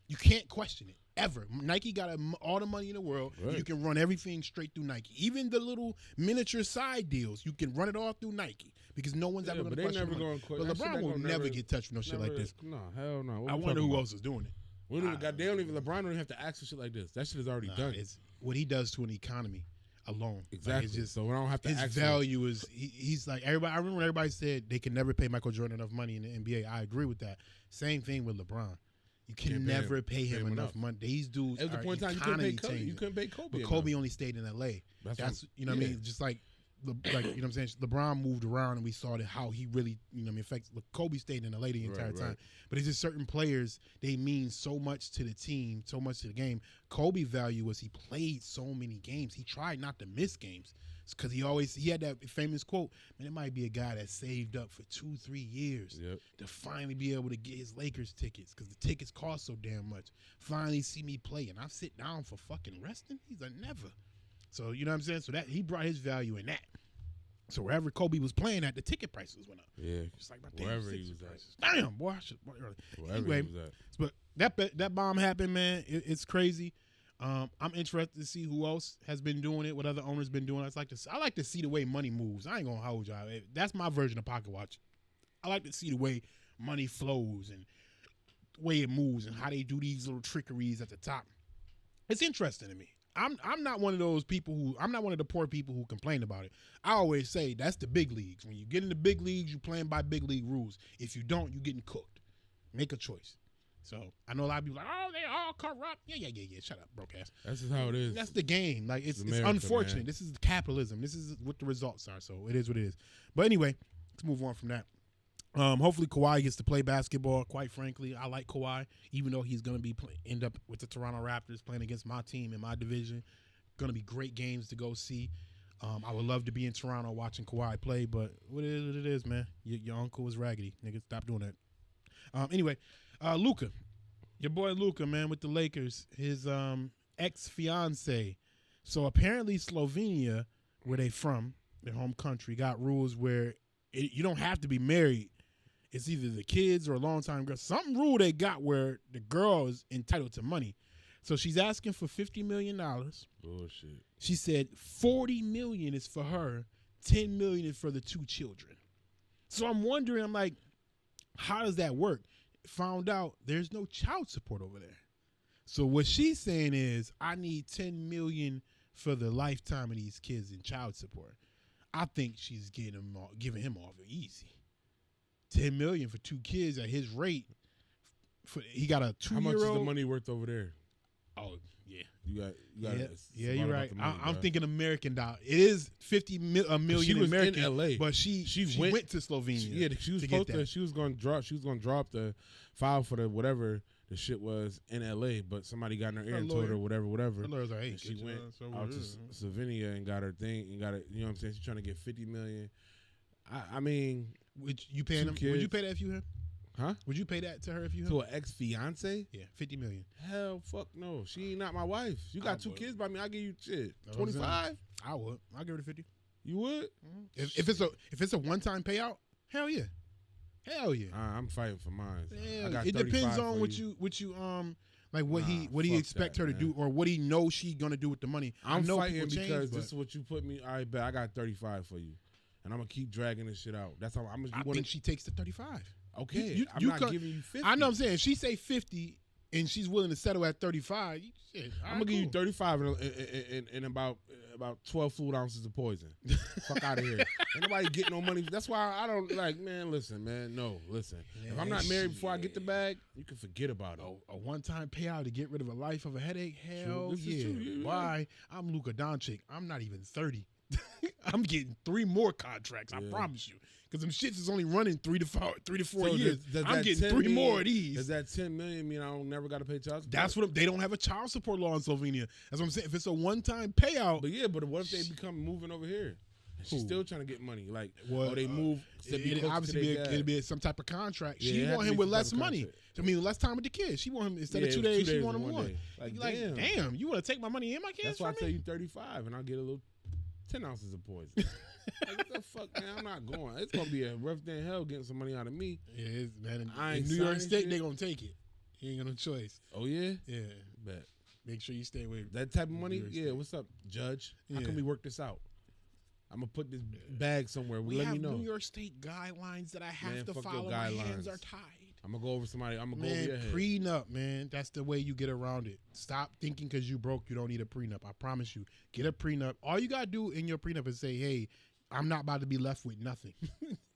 You can't question it ever. Nike got all the money in the world. Right. You can run everything straight through Nike. Even the little miniature side deals, you can run it all through Nike because no one's ever going but to they question never it. gonna But that shit LeBron ain't will gonna never get touched for no shit like this. No, hell no. What I we wonder talking who about? else is doing it. We don't even, they don't even. LeBron don't even have to ask for shit like this. That shit is already done. It's what he does to an economy alone. Like, Exactly. it's just, so we don't have to his ask value is he's like everybody. I remember when everybody said they can never pay Michael Jordan enough money in the NBA. I agree with that. Same thing with LeBron. You can Can't pay never him. pay him enough money. These dudes It was are the point in time you couldn't pay economy Kobe. You changing. couldn't pay Kobe. But enough. Kobe only stayed in L.A. That's you know what I yeah. mean. Just like like, you know what I'm saying, LeBron moved around and we saw how he really, you know, affects. Kobe stayed in LA the entire time. But it's just certain players, they mean so much to the team, so much to the game. Kobe value was he played so many games. He tried not to miss games because he had that famous quote, man, it might be a guy that saved up for 2-3 years to finally be able to get his Lakers tickets because the tickets cost so damn much. Finally see me play and I sit down for fucking resting? He's a never. So, you know what I'm saying? So that he brought his value in that. So wherever Kobe was playing at, the ticket prices went up. Yeah. It's like, wherever he was at. Damn, boy. Anyway, he was at. But that bomb happened, man. It's crazy. I'm interested to see who else has been doing it, what other owners been doing. I like to see the way money moves. I ain't gonna hold y'all. That's my version of pocket watch. I like to see the way money flows and the way it moves and how they do these little trickeries at the top. It's interesting to me. I'm not one of those people I'm not one of the poor people who complain about it. I always say that's the big leagues. When you get in the big leagues, you playing by big league rules. If you don't, you getting cooked. Make a choice. So I know a lot of people like, oh, they all corrupt. Yeah. Shut up, broke ass. That's just how it is. That's the game. Like it's America, unfortunate. Man. This is capitalism. This is what the results are. So it is what it is. But anyway, let's move on from that. Hopefully Kawhi gets to play basketball. Quite frankly, I like Kawhi, even though he's going to be end up with the Toronto Raptors playing against my team in my division. Going to be great games to go see. I would love to be in Toronto watching Kawhi play, but what it is, man. Your uncle was raggedy. Nigga, stop doing that. Anyway, Luka. Your boy Luka, man, with the Lakers. His ex-fiance. So apparently Slovenia, where they from, their home country, got rules where you don't have to be married. It's either the kids or a long-time girl. Some rule they got where the girl is entitled to money. So she's asking for $50 million. Bullshit. She said $40 million is for her, $10 million is for the 2 children. So I'm wondering, I'm like, how does that work? Found out there's no child support over there. So what she's saying is, I need $10 million for the lifetime of these kids in child support. I think she's giving him off easy. $10 million for 2 kids at his rate. He got a 2-year-old. How much is the money worth over there? Oh yeah, you got. Yeah, you're right. Money, I'm thinking American dollar. It is $50 million she was American. In LA, but she went to Slovenia. She was supposed to. She was going to drop the file for the whatever the shit was in LA, but somebody got in her ear and told her whatever. Her lawyers are, hey, she went out to Slovenia and got her thing and got it. You know what I'm saying? She's trying to get $50 million. I mean, would you pay him? Would you pay that if you him? Huh? Would you pay that to her if you him? To an ex-fiance? Yeah, $50 million. Hell, fuck no. She ain't not my wife. You got 2 kids by me. I'll give you shit. 25? I would. I'll give her the 50. You would? Mm-hmm. If it's a one-time payout, hell yeah. Hell yeah. I'm fighting for mine. I got it depends on what you like what he expect her to do or what he knows she gonna do with the money. I'm fighting because this is what you put me. I bet I got 35 for you, and I'm gonna keep dragging this shit out. That's how I'm. I think she takes the 35. Okay, I'm not giving you 50. I know what I'm saying. If she say 50 and she's willing to settle at 35, shit, I'm gonna give you 35 and about 12 fluid ounces of poison. Fuck out of here. Ain't nobody getting no money. That's why I don't like, man, listen, man. No, listen. Yeah, if I'm not married before I get the bag, you can forget about it. A one-time payout to get rid of a life of a headache? Hell yeah. Why? I'm Luka Doncic. I'm not even 30. I'm getting 3 more contracts. I promise you, because them shits is only running 3 to 4 years. I'm getting 3 more of these. Does that $10 million mean I don't never got to pay child support? That's what they don't have a child support law in Slovenia. That's what I'm saying. If it's a one-time payout, but what if they become moving over here? She's still trying to get money. Like, they move. It'd be some type of contract. She want him with less money. I mean, less time with the kids. She want him instead of 2 days. She want him 1. Like damn, you want to take my money and my kids? That's why I tell you 35, and I'll get a little 10 ounces of poison. Like, what the fuck, man? I'm not going. It's gonna be a rough day in hell getting some money out of me. Yeah, man. In New York State, they gonna take it. You ain't got no choice. Oh yeah, yeah. Bet. Make sure you stay away. That type of money. Yeah. What's up, Judge? How can we work this out? I'm gonna put this bag somewhere. Let me know. New York State guidelines that I have to follow. My hands are tied. I'm gonna go over somebody. I'm gonna go over your head. Prenup, man. That's the way you get around it. Stop thinking because you broke, you don't need a prenup. I promise you. Get a prenup. All you gotta do in your prenup is say, hey, I'm not about to be left with nothing.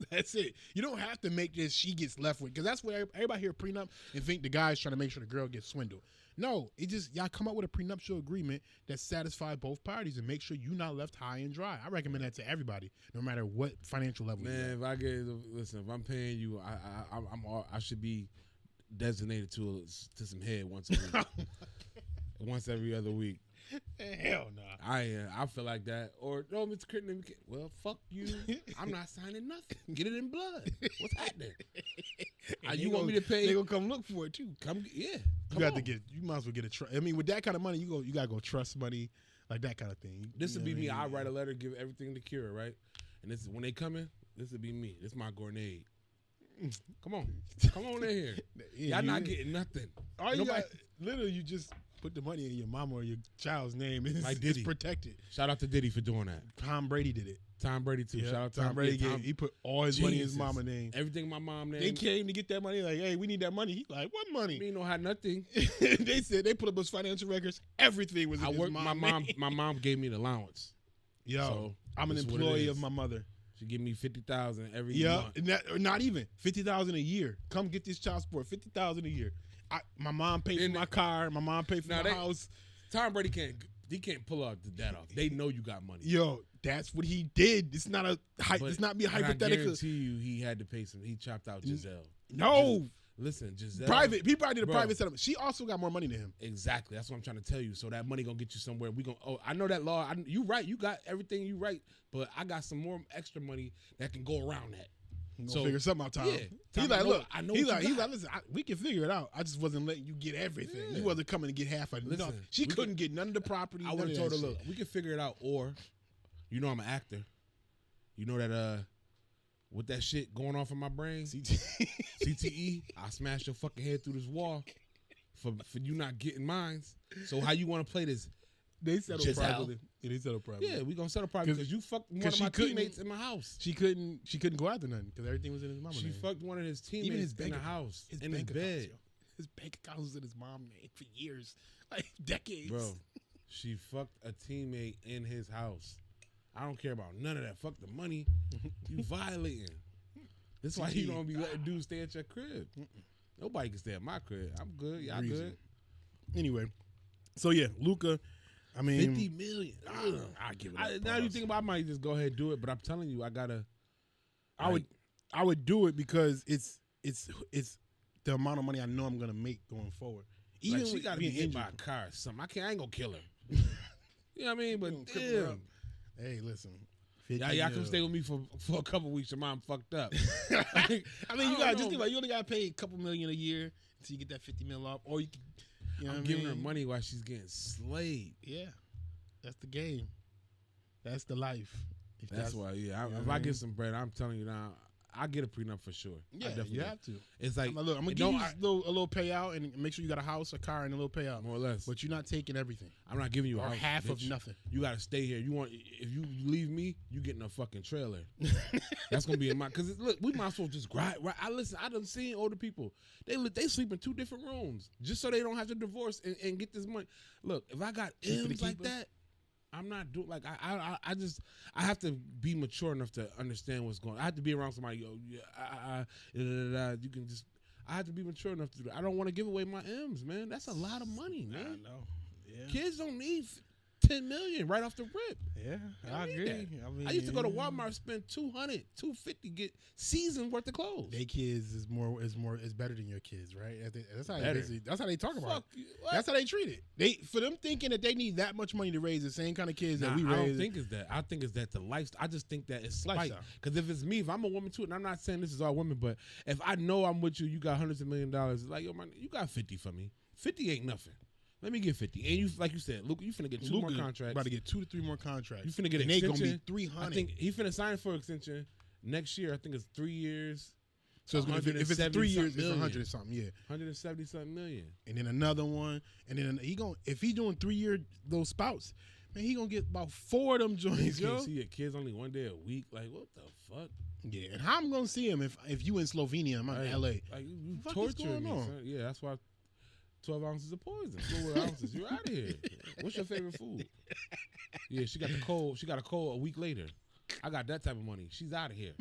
That's it. You don't have to make this she gets left with, because that's what everybody hear prenup and think the guy's trying to make sure the girl gets swindled. No, it just y'all come up with a prenuptial agreement that satisfies both parties and make sure you're not left high and dry. I recommend that to everybody, no matter what financial level. Man, if I'm paying you, I should be designated to some head once a week, once every other week. Hell no. Nah. I feel like that. Or no, Mr. Crittenden, well, fuck you. I'm not signing nothing. Get it in blood. What's happening? You want me to pay? They gonna come look for it too. You might as well get a trust. I mean, with that kind of money, you gotta go trust money, like that kind of thing. This would be me. I write a letter, give everything to Kira, right? And this is when they come in. This would be me. This is my grenade. Come on in here. Y'all not getting nothing. All you got, literally, you just put the money in your mama or your child's name. It's protected. Shout out to Diddy for doing that. Tom Brady did it. Tom Brady too. Yeah, Shout out to Tom Brady. He put all his money in his mama name. Everything my mom name. They came to get that money. Like, hey, we need that money. He like, what money? Me don't have nothing. They said they put up his financial records. Everything was in his mom. My mom gave me the allowance. Yo, so I'm an employee of my mother. She give me $50,000 every month. Yeah, not even $50,000 a year. Come get this child support. $50,000 a year. My mom paid for my car. My mom paid for my house. Tom Brady can't pull out that off. They know you got money. Yo, that's what he did. It's not it's not me hypothetical. I guarantee you, he had to pay some. He chopped out Giselle. No. Listen, Giselle. Private. He probably did a private settlement. She also got more money than him. Exactly. That's what I'm trying to tell you. So that money gonna get you somewhere. I know that law. You right. You got everything you right. But I got some more extra money that can go around that. So figure something out, Tom. Yeah, Tom, he's like, look. I know. He's like, listen. We can figure it out. I just wasn't letting you get everything. Yeah. You wasn't coming to get half of nothing. She couldn't get none of the property. I would have told her, look, we can figure it out. Or, I'm an actor. You know that with that shit going off in my brain, CTE, I smash your fucking head through this wall for you not getting mines. So how you want to play this? They settled privately. Yeah, they settled privately. Yeah, we gonna settle privately because you fucked one of my teammates in my house. She couldn't go after nothing because everything was in his mama's name. She fucked one of his teammates in the house, in his bed. His bank account was in his mom's name for years, like decades. Bro, she fucked a teammate in his house. I don't care about none of that. Fuck the money. You violating. That's why you don't be letting dudes stay at your crib. Nobody can stay at my crib. I'm good. Y'all good. Anyway, so yeah, Luka. I mean, $50 million. I give it up. Now you think about, I might just go ahead and do it, but I'm telling you, I gotta. I would do it because it's the amount of money I know I'm gonna make going forward. Even she gotta be hit by a car or something. I ain't gonna kill her. You know what I mean? But damn. Hey, listen. Y'all come stay with me for a couple weeks. Your mom fucked up. I mean, you gotta just think like you only gotta pay a couple million a year until you get that $50 million off, or you can. I'm giving her money while she's getting slayed. Yeah, that's the game. That's the life. That's why. Yeah, if I get some bread, I'm telling you now, I get a prenup for sure. Yeah, you have to. It's like I'm gonna give you a little payout and make sure you got a house, a car, and a little payout, more or less. But you're not taking everything. I'm not giving you a house, half bitch. of nothing. You got to stay here. If you leave me, you getting a fucking trailer. That's gonna be in my. Because look, we might as well just grind. Right? I done seen older people. They sleep in 2 different rooms just so they don't have to divorce and get this money. Look, if I got M's like that. I'm not doing like I have to be mature enough to understand what's going on. I have to be around somebody. You can just. I have to be mature enough to do that. I don't want to give away my M's, man. That's a lot of money, man. I know. Yeah. Kids don't need $10 million right off the rip. Yeah, I agree. I used to go to Walmart, spend $200, $250, get seasons worth of clothes. They kids is better than your kids, right? That's how they talk about it. That's how they treat it. For them thinking that they need that much money to raise the same kind of kids that we raise. I don't think it's that. I think it's that the lifestyle. I just think that it's spite. Because if it's me, if I'm a woman too, and I'm not saying this is all women, but if I know I'm with you, you got hundreds of $1 million. It's like, yo, man, you got 50 for me. 50 ain't nothing. Let me get 50. And you, like you said, Luka, you finna get 2 more contracts. About to get 2 to 3 more contracts. You finna get an extension. They gonna be 300. I think he finna sign for extension next year. I think it's 3 years. So it's if it's 3 years, it's 100 or something. Yeah, 170 something million. And then another one, and then if he doing 3 year those spouts, man, he gonna get about 4 of them joints. Yo, see your kids only 1 day a week. Like what the fuck? Yeah, and how I'm gonna see him if you in Slovenia, I'm in LA. Like you torturing me, son. Yeah, that's why. 12 ounces of poison. 4 ounces. You're out of here. What's your favorite food? Yeah, she got a cold a week later. I got that type of money. She's out of here.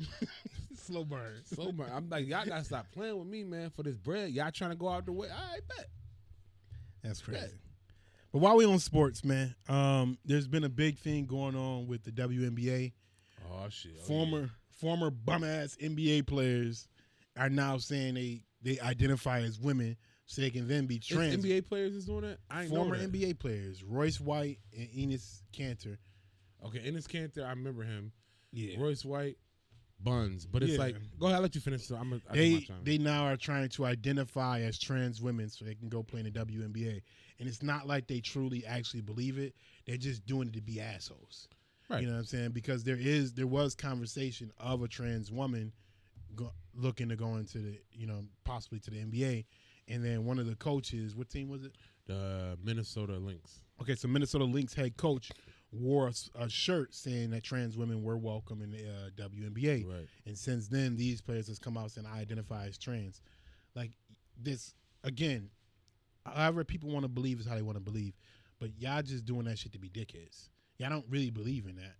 Slow burn. So I'm like, y'all gotta stop playing with me, man, for this bread. Y'all trying to go out the way. All right, bet. That's crazy. But while we on sports, man, there's been a big thing going on with the WNBA. Oh shit. Former bum ass NBA players are now saying they identify as women, so they can then be trans. NBA players is doing that? I ain't Former know that. NBA players, Royce White and Enes Kanter. Okay, Enes Kanter, I remember him. Yeah. Royce White, Buns. But it's like, go ahead, I'll let you finish. So They now are trying to identify as trans women so they can go play in the WNBA. And it's not like they truly actually believe it. They're just doing it to be assholes. Right. You know what I'm saying? Because there was conversation of a trans woman looking to go into the, possibly to the NBA. And then one of the coaches, what team was it? The Minnesota Lynx. Okay, so Minnesota Lynx head coach wore a shirt saying that trans women were welcome in the WNBA. Right. And since then, these players has come out saying, I identify as trans. Like this, again, however people want to believe is how they want to believe. But y'all just doing that shit to be dickheads. Y'all don't really believe in that.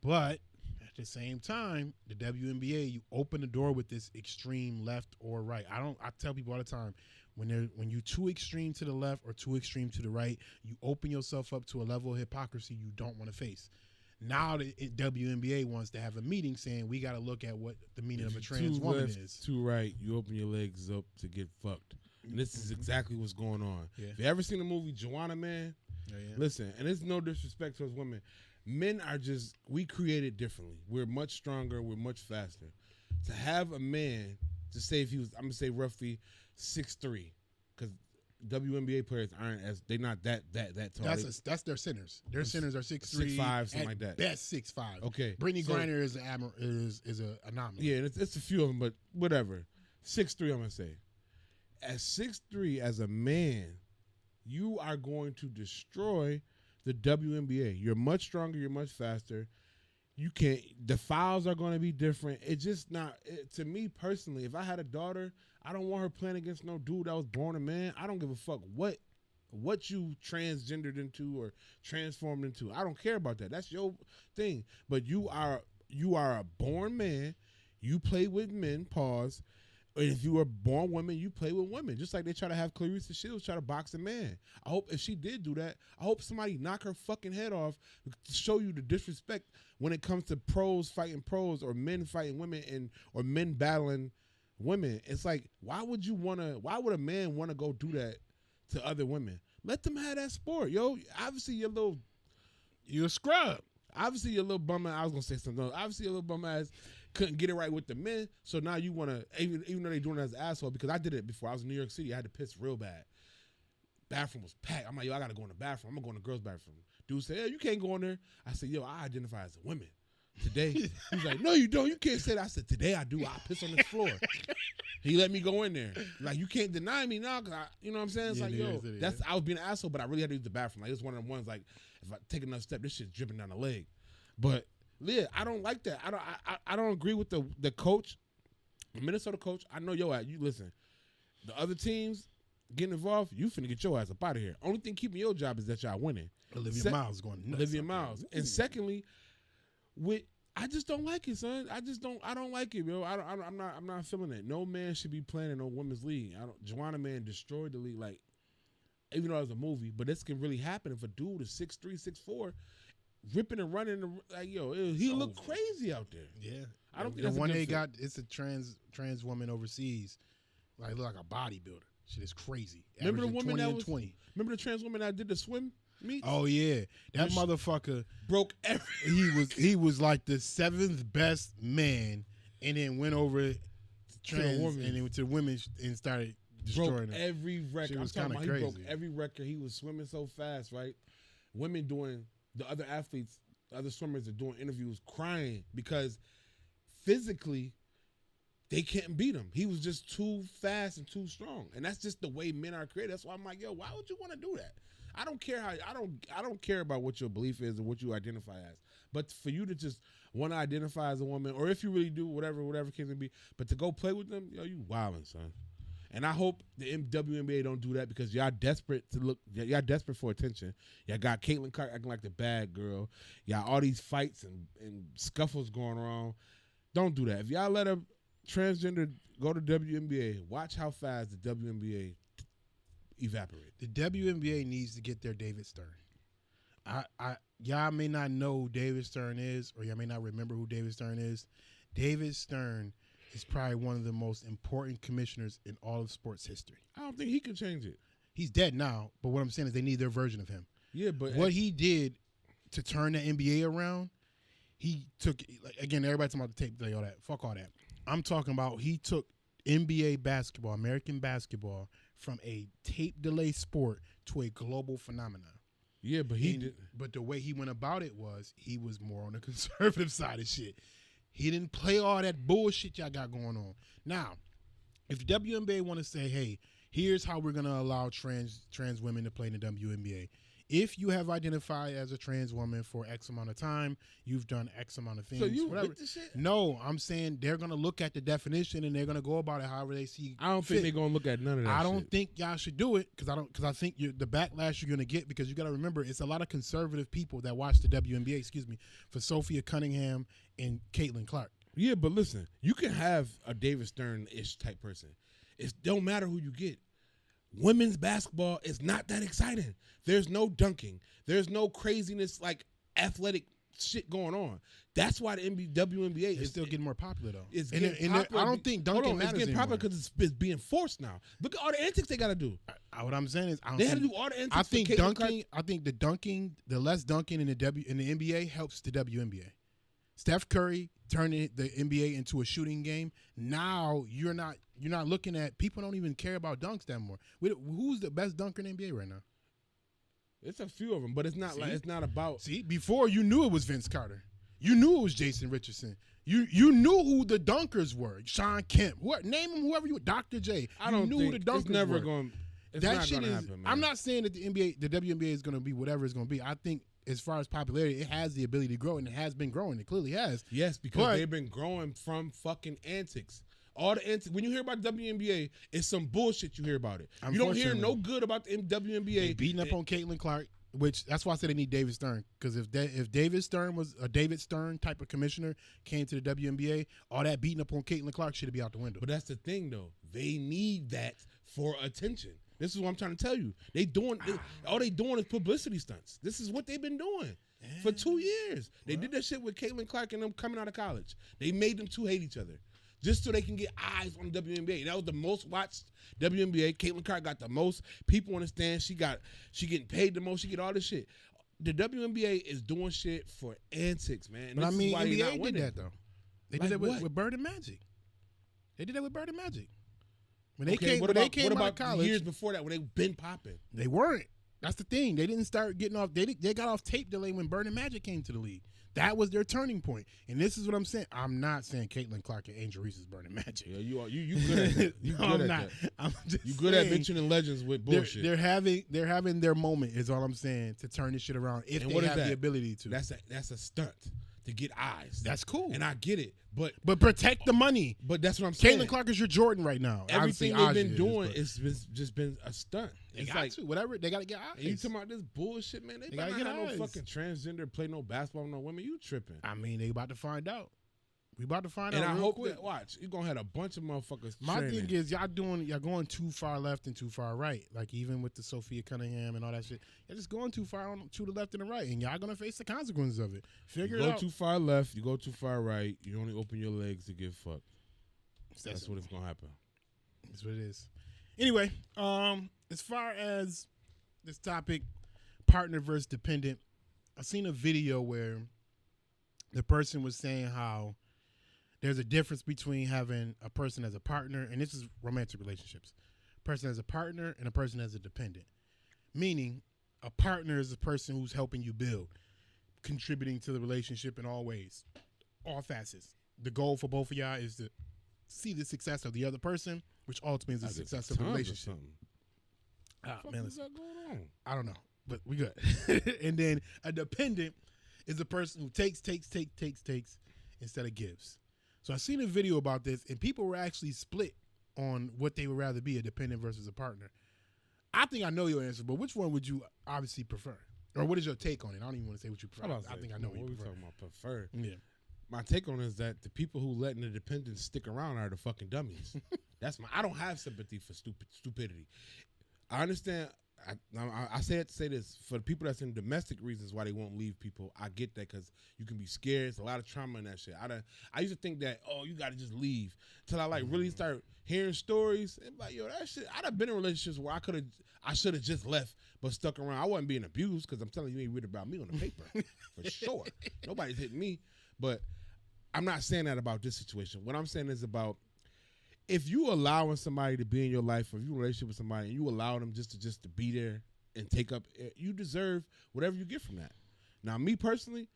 But at the same time, the WNBA, you open the door with this extreme left or right. I tell people all the time, when you too extreme to the left or too extreme to the right, you open yourself up to a level of hypocrisy you don't want to face. Now the WNBA wants to have a meeting saying we got to look at what the meaning of a trans woman is. Too right, you open your legs up to get fucked. And this is exactly what's going on. Yeah. If you ever seen the movie Joanna, man, listen, and it's no disrespect to us women. Men are we created differently. We're much stronger. We're much faster. To have a man, to say if he was, I'm going to say roughly 6'3", because WNBA players they're not that tall. That's their centers. Their centers are 6'3", 6'5", something like that. Best 6'5". Okay. Brittany Griner is an anomaly. Yeah, and it's a few of them, but whatever. 6'3", I'm going to say. At 6'3", as a man, you are going to destroy the WNBA. You're much stronger. You're much faster. The fouls are going to be different. It's just not, to me personally, if I had a daughter, I don't want her playing against no dude that was born a man. I don't give a fuck what you transgendered into or transformed into. I don't care about that. That's your thing. But you are a born man. You play with men, pause. And if you were born women, you play with women. Just like they try to have Clarissa Shields try to box a man. I hope if she did do that, I hope somebody knock her fucking head off to show you the disrespect when it comes to pros fighting pros or men fighting women or men battling women. It's like, why would a man want to go do that to other women? Let them have that sport, yo. Obviously, you're a scrub. Obviously, your little bum ass, I was going to say something else. Obviously, your little bum ass couldn't get it right with the men. So now you want to, even though they're doing it as an asshole, because I did it before. I was in New York City. I had to piss real bad. Bathroom was packed. I'm like, yo, I got to go in the bathroom. I'm going to go in the girls' bathroom. Dude said, hey, you can't go in there. I said, yo, I identify as a woman. Today, he's like, no, you don't. You can't say that. I said, today I do. I piss on this floor. He let me go in there. Like, you can't deny me now, because you know what I'm saying? It's like, yo, I was being an asshole, but I really had to use the bathroom. Like, it's one of them ones, like, if I take another step, this shit's dripping down the leg. But, yeah, I don't like that. I don't agree with the coach, the Minnesota coach. I know your ass. You listen, the other teams getting involved, you finna get your ass up out of here. Only thing keeping your job is that y'all winning. Olivia Miles going nuts. Olivia Miles. And secondly, I just don't like it, son. I don't like it, bro. I'm not feeling it. No man should be playing in no women's league. Joanna Man destroyed the league, like, even though it was a movie, but this can really happen if a dude is 6'3", 6'4", ripping and running, like, yo, he look crazy out there. Yeah. I don't think the that's one a good they fit. got, it's a trans woman overseas, like look like a bodybuilder. Shit is crazy. Remember the woman 20 that and was 20. Remember the trans woman that did the swim meets? Oh yeah, that motherfucker broke every. He was like the 7th best man, and then went over trans and then to women and started destroying broke them. Every record. She was I'm talking kinda about he broke crazy. every record. He was swimming so fast, right? Women doing, the other athletes, the other swimmers are doing interviews crying because physically they can't beat him. He was just too fast and too strong. And that's just the way men are created. That's why I'm like, yo, why would you want to do that? I don't care I don't care about what your belief is or what you identify as. But for you to just want to identify as a woman, or if you really do, whatever case it be, but to go play with them, yo, you wildin', son. And I hope the WNBA don't do that because y'all desperate to look. Y'all desperate for attention. Y'all got Caitlin Clark acting like the bad girl. Y'all all these fights and scuffles going on. Don't do that. If y'all let a transgender go to WNBA, watch how fast the WNBA evaporate. The WNBA needs to get their David Stern. Y'all may not know who David Stern is, or y'all may not remember who David Stern is. David Stern is probably one of the most important commissioners in all of sports history. I don't think he can change it. He's dead now, but what I'm saying is they need their version of him. Yeah, but what he did to turn the NBA around, he took, again, everybody's talking about the tape delay, all that. Fuck all that. I'm talking about he took NBA basketball, American basketball, from a tape delay sport to a global phenomenon. Yeah, but but the way he went about it was he was more on the conservative side of shit. He didn't play all that bullshit y'all got going on. Now, if the WNBA want to say, hey, here's how we're going to allow trans women to play in the WNBA. If you have identified as a trans woman for X amount of time, you've done X amount of things. So you whatever. with the shit? No, I'm saying they're going to look at the definition and they're going to go about it however they see I don't fit. think they're going to look at none of that I don't shit. think y'all should do it because I think the backlash you're going to get, because you got to remember it's a lot of conservative people that watch the WNBA, for Sophia Cunningham and Caitlin Clark. Yeah, but listen, you can have a David Stern-ish type person. It don't matter who you get. Women's basketball is not that exciting. There's no dunking. There's no craziness like athletic shit going on. That's why the WNBA is still getting more popular though. It's getting popular. I don't think dunking matters It's getting popular anymore. because it's being forced now. Look at all the antics they got to do. What I'm saying is, They had to do all the antics. I think for Caitlin dunking. Clark. I think the less dunking in the NBA helps the WNBA. Steph Curry turning the NBA into a shooting game. Now you're not looking at, people don't even care about dunks that more. Who's the best dunker in the NBA right now? It's a few of them, but it's not like it's not about. See, before you knew it was Vince Carter. You knew it was Jason Richardson. You knew who the dunkers were. Sean Kemp. Name them, whoever you. Dr. J. I don't knew think who the dunkers it's never were. going. It's That not shit going to is. happen, man. I'm not saying that the WNBA is going to be whatever it's going to be. I think as far as popularity, it has the ability to grow, and it has been growing. It clearly has. Yes, because they've been growing from fucking antics. All the antics. When you hear about WNBA, it's some bullshit you hear about it. You don't hear no good about the WNBA. They beating up on Caitlin Clark, which that's why I said they need David Stern. Because if David Stern was a David Stern type of commissioner, came to the WNBA, all that beating up on Caitlin Clark should be out the window. But that's the thing, though. They need that for attention. This is what I'm trying to tell you. All they doing is publicity stunts. This is what they've been doing for 2 years. They did that shit with Caitlin Clark and them coming out of college. They made them two hate each other just so they can get eyes on the WNBA. That was the most watched WNBA. Caitlin Clark got the most people on the stand. She getting paid the most. She get all this shit. The WNBA is doing shit for antics, man. But I mean, NBA did that though. They did that with Bird and Magic. They did that with Bird and Magic. When they came out of college, years before that when they been popping? They weren't. That's the thing. They didn't start getting off. They got off tape delay when Bird and Magic came to the league. That was their turning point. And this is what I'm saying. I'm not saying Caitlin Clark and Angel Reese is Bird and Magic. Yeah, you are. You good at that. You good at that. I'm just you good at mentioning legends with bullshit. They're having their moment. Is all I'm saying, to turn this shit around if they have the ability to. That's a stunt to get eyes. That's cool, and I get it, but protect the money. But that's what I'm saying. Caitlin Clark is your Jordan right now. Everything they've been doing is just been a stunt. They got to, whatever. They got to get eyes. And you talking about this bullshit, man? They better not have no fucking transgender play no basketball with no women. You tripping? I mean, they about to find out. We about to find out. And I real hope quick. that you're gonna have a bunch of motherfuckers. My training. thing is y'all going too far left and too far right. Like even with the Sophia Cunningham and all that shit, you're just going too far to the left and the right, and y'all gonna face the consequences of it. Figure it out. You go too far left, you go too far right. You only open your legs to get fucked. That's what it's gonna happen. That's what it is. Anyway, as far as this topic, partner versus dependent, I seen a video where the person was saying how there's a difference between having a person as a partner, and this is romantic relationships, a person as a partner and a person as a dependent. Meaning, a partner is a person who's helping you build, contributing to the relationship in all ways, all facets. The goal for both of y'all is to see the success of the other person, which ultimately is the success of the relationship. What is that going on? I don't know, but we good. And then a dependent is a person who takes instead of gives. So I seen a video about this, and people were actually split on what they would rather be, a dependent versus a partner. I think I know your answer, but which one would you obviously prefer? Or what is your take on it? I don't even want to say what you prefer. I think I know what you prefer. What are we talking about? Prefer? Yeah. My take on it is that the people who letting the dependents stick around are the fucking dummies. I don't have sympathy for stupidity. I understand. I say it to say this for the people that's in domestic reasons why they won't leave people. I get that because you can be scared. It's a lot of trauma in that shit. I used to think that you got to just leave till I really start hearing stories and like that shit. I'd have been in relationships where I should have just left but stuck around. I wasn't being abused because I'm telling you, ain't read about me on the paper for sure. Nobody's hitting me, but I'm not saying that about this situation. What I'm saying is about. If you allowing somebody to be in your life, or if you in a relationship with somebody and you allow them just to be there and take up, you deserve whatever you get from that. Now, me personally,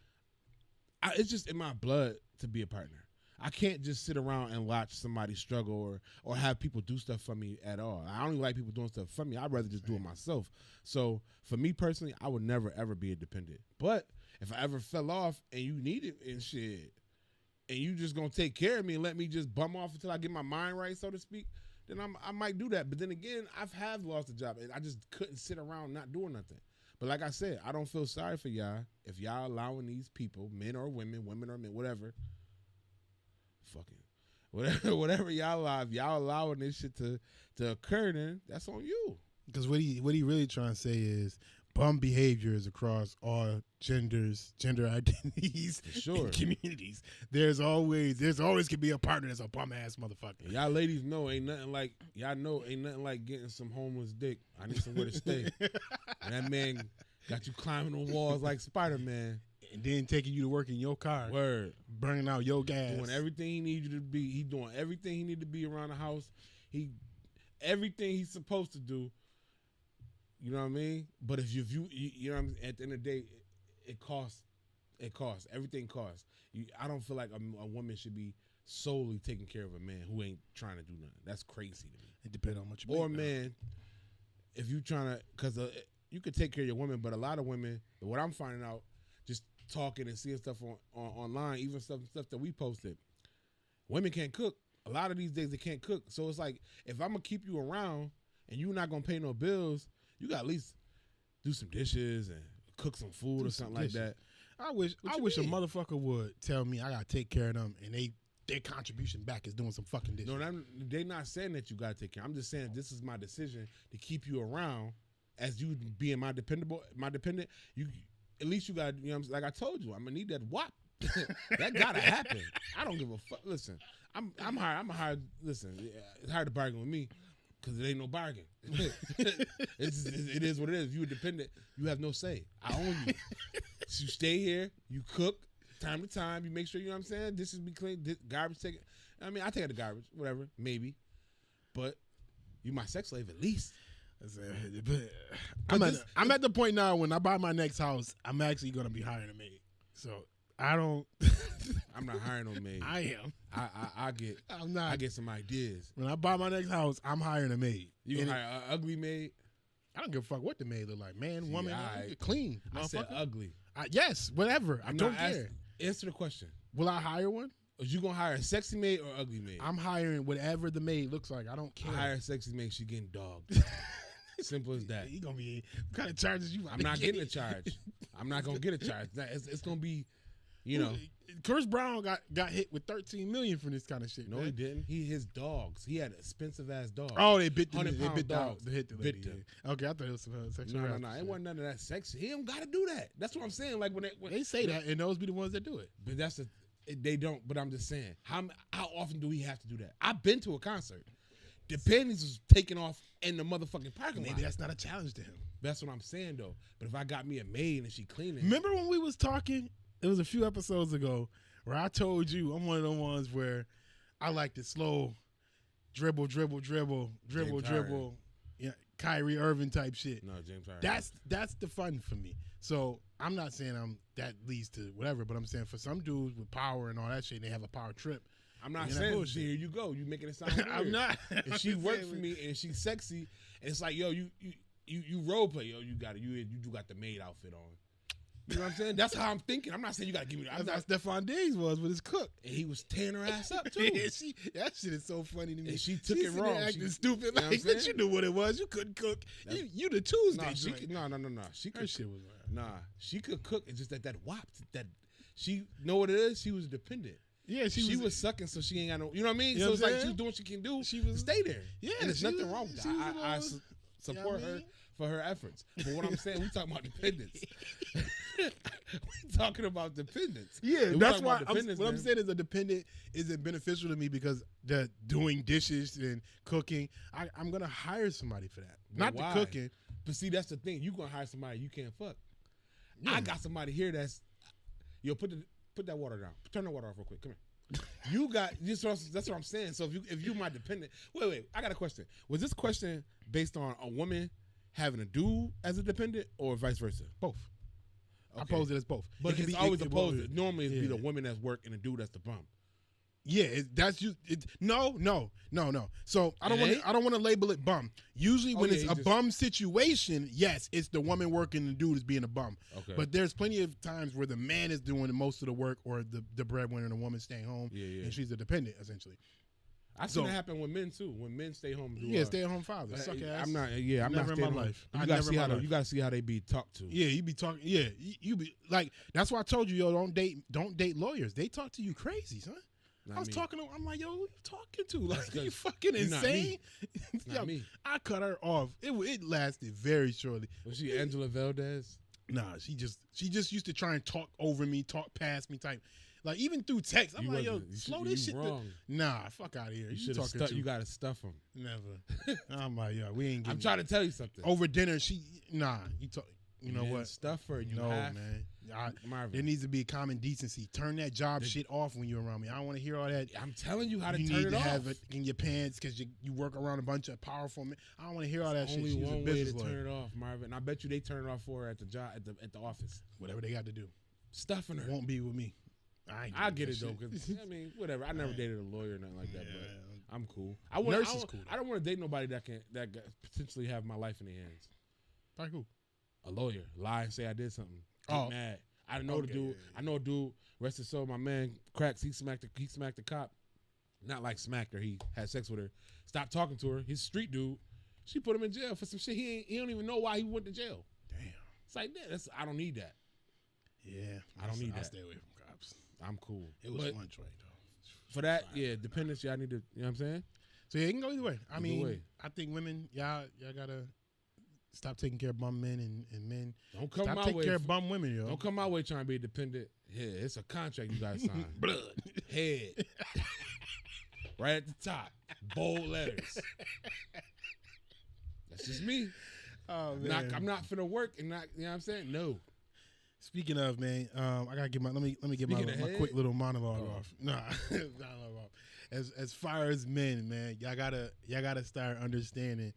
it's just in my blood to be a partner. I can't just sit around and watch somebody struggle or have people do stuff for me at all. I don't even like people doing stuff for me. I'd rather just do it myself. So for me personally, I would never, ever be a dependent. But if I ever fell off and you need it and shit, and you just gonna take care of me and let me just bum off until I get my mind right, so to speak, then I might do that. But then again, have lost a job and I just couldn't sit around not doing nothing. But like I said, I don't feel sorry for y'all if y'all allowing these people, men or women, women or men, whatever, whatever y'all allow, if y'all allowing this shit to occur, then that's on you. Because what he really trying to say is bum behaviors across all genders, gender identities, sure. and communities. There's always can be a partner that's a bum ass motherfucker. And y'all ladies know ain't nothing like getting some homeless dick. I need somewhere to stay. And that man got you climbing on walls like Spider-Man. And then taking you to work in your car. Word. Burning out your gas. Doing everything he needs you to be. He doing everything he need to be around the house. Everything he's supposed to do. You know what I mean? But if you know what I mean, at the end of the day, it costs. It costs. Everything costs. I don't feel like a woman should be solely taking care of a man who ain't trying to do nothing. That's crazy to me. It depends on how much you or make, man, if you trying to, because you could take care of your women, but a lot of women, what I'm finding out, just talking and seeing stuff on online, even stuff that we posted, women can't cook. A lot of these days they can't cook. So it's like, if I'm gonna keep you around and you're not gonna pay no bills, you got to at least do some dishes and cook some food or something like that. I wish a motherfucker would tell me I gotta take care of them, and their contribution back is doing some fucking dishes. No, they're not saying that you gotta take care. I'm just saying this is my decision to keep you around as you being my dependent. You at least you got, you know, like I told you, I'm gonna need that WAP. That gotta happen. I don't give a fuck. Listen, I'm hired. Listen, it's hard to bargain with me. Because it ain't no bargain. It is what it is. If you're dependent, you have no say. I own you. So you stay here, you cook, time to time, you make sure, you know what I'm saying, dishes be clean, garbage taken. I mean, I take out the garbage, whatever, maybe. But you my sex slave at least. I'm at the point now when I buy my next house, I'm actually going to be hiring a maid. So I don't. I'm not hiring no maid. I am. I get. I'm not. I get some ideas. When I buy my next house, I'm hiring a maid. You can hire an ugly maid? I don't give a fuck what the maid look like. Man, woman, clean. I said ugly. Yes, whatever. I don't care. Answer the question. Will I hire one? Are you gonna hire a sexy maid or ugly maid? I'm hiring whatever the maid looks like. I don't care. I hire a sexy maid. She getting dogged. Simple as that. You gonna be what kind of charges you? I'm not getting a charge. I'm not gonna get a charge. It's gonna be, you know. Chris Brown got hit with $13 million for this kind of shit. No, man. he didn't. His dogs. He had expensive ass dogs. Oh, they bit the 100-pound dogs. They hit the lady. Bit okay, I thought it was some sexual. No. It wasn't none of that sexy. He don't gotta do that. That's what I'm saying. Like when they say that, and those be the ones that do it. But they don't. But I'm just saying, how often do we have to do that? I've been to a concert. The panties was taking off in the motherfucking parking lot. Maybe that's not a challenge to him. That's what I'm saying though. But if I got me a maid and she cleaning. Remember when we was talking? It was a few episodes ago where I told you I'm one of the ones where I like the slow dribble. Yeah, Kyrie Irving type shit. No, James Harden. That's the fun for me. So I'm not saying that leads to whatever, but I'm saying for some dudes with power and all that shit, they have a power trip. I'm not saying here you go. You making it sound weird. I'm not. If she worked for me and she's sexy, and it's like, yo, you role play, yo, you do got the maid outfit on. You know what I'm saying? That's how I'm thinking. I'm not saying you gotta give me. That's how Stephon Diggs was with his cook. And he was tearing her ass up too. Yeah, that shit is so funny to me. And she took it wrong. Acting stupid. You know Like, but you knew what it was. You couldn't cook. You the Tuesday. No. She could. Her shit was She could cook. It's just that wop. That she know what it is. She was dependent. Yeah, she was sucking, so she ain't got no. You know what I mean? You know so it's what I'm like saying? she's doing what she can do. She was stay there. Yeah, and there's nothing wrong with that. I support you know what I her mean? for her efforts. But what I'm saying, we talking about dependence. We talking about dependence. Yeah, that's why what I'm man. saying is a dependent isn't beneficial to me because the doing dishes and cooking, I'm gonna hire somebody for that. Not the cooking. But see, that's the thing. You gonna hire somebody you can't fuck. I got somebody here that's put that water down. Turn the water off real quick. Come here. You got that's what I'm saying. So if you my dependent, wait, I got a question. Was this question based on a woman having a dude as a dependent or vice versa? Both. Okay. I pose it as both. But it's always opposed. Normally it'd be the woman that's work and the dude that's the bum. Yeah, that's you. No. So I don't want to label it bum. Usually when it's a bum situation, yes, it's the woman working, the dude is being a bum. Okay. But there's plenty of times where the man is doing most of the work, or the breadwinner, and the woman staying home, and she's a dependent essentially. I've seen it happen with men too. When men stay home, stay at home father. Suck ass. I'm not never in my life. You gotta see how they be talked to. Yeah, you be talking. Yeah, you be like. That's why I told you, don't date lawyers. They talk to you crazy, son. I was talking to him. I'm like, yo, who you talking to? Like, you fucking insane? Not me. I cut her off. It lasted very shortly. Was she Angela Valdez? Nah, she just used to try and talk over me, talk past me type. Like, even through text, I'm like, yo, slow this shit down. Nah, fuck out of here. You you gotta stuff them. Never. I'm like, yo, we ain't getting. I'm trying to tell you something. Over dinner, you know what? Stuff her. Man. There needs to be a common decency. Turn that job shit off when you're around me. I don't want to hear all that. I'm telling you how to turn it off. You need to have it in your pants because you work around a bunch of powerful men. I don't want to hear all that shit. Only She's one a way to business lawyer. turn it off, Marvin. I bet you they turn it off for her at the job at the office. Whatever they got to do. Stuffing her. Won't be with me. I get it though, because I mean, whatever. I never dated a lawyer or nothing like that, but I'm cool. Nurse is cool. I don't want to date nobody that can potentially have my life in their hands. Like who? A lawyer. Lie and say I did something. Get mad. I know the dude. I know a dude. Rest his soul. My man Cracks. He smacked the cop. Not like smacked her. He had sex with her. Stopped talking to her. He's a street dude. She put him in jail for some shit. He don't even know why he went to jail. Damn. It's like I don't need that. Yeah, I don't need that. I stay away from cops. I'm cool. It was fun trade though. For that, dependence. Y'all need to. You know what I'm saying? So yeah, it can go either way. I mean, I think women, y'all gotta stop taking care of bum men and men. Don't come stop my taking way. care of bum women, yo. Don't come my way trying to be dependent. Yeah, it's a contract you gotta sign. Blood, head, right at the top, bold letters. That's just me. Oh man, I'm not finna work and not. You know what I'm saying? No. Speaking of, man, I gotta get let me get my quick little monologue off. Nah, monologue off. As far as men, man, y'all gotta start understanding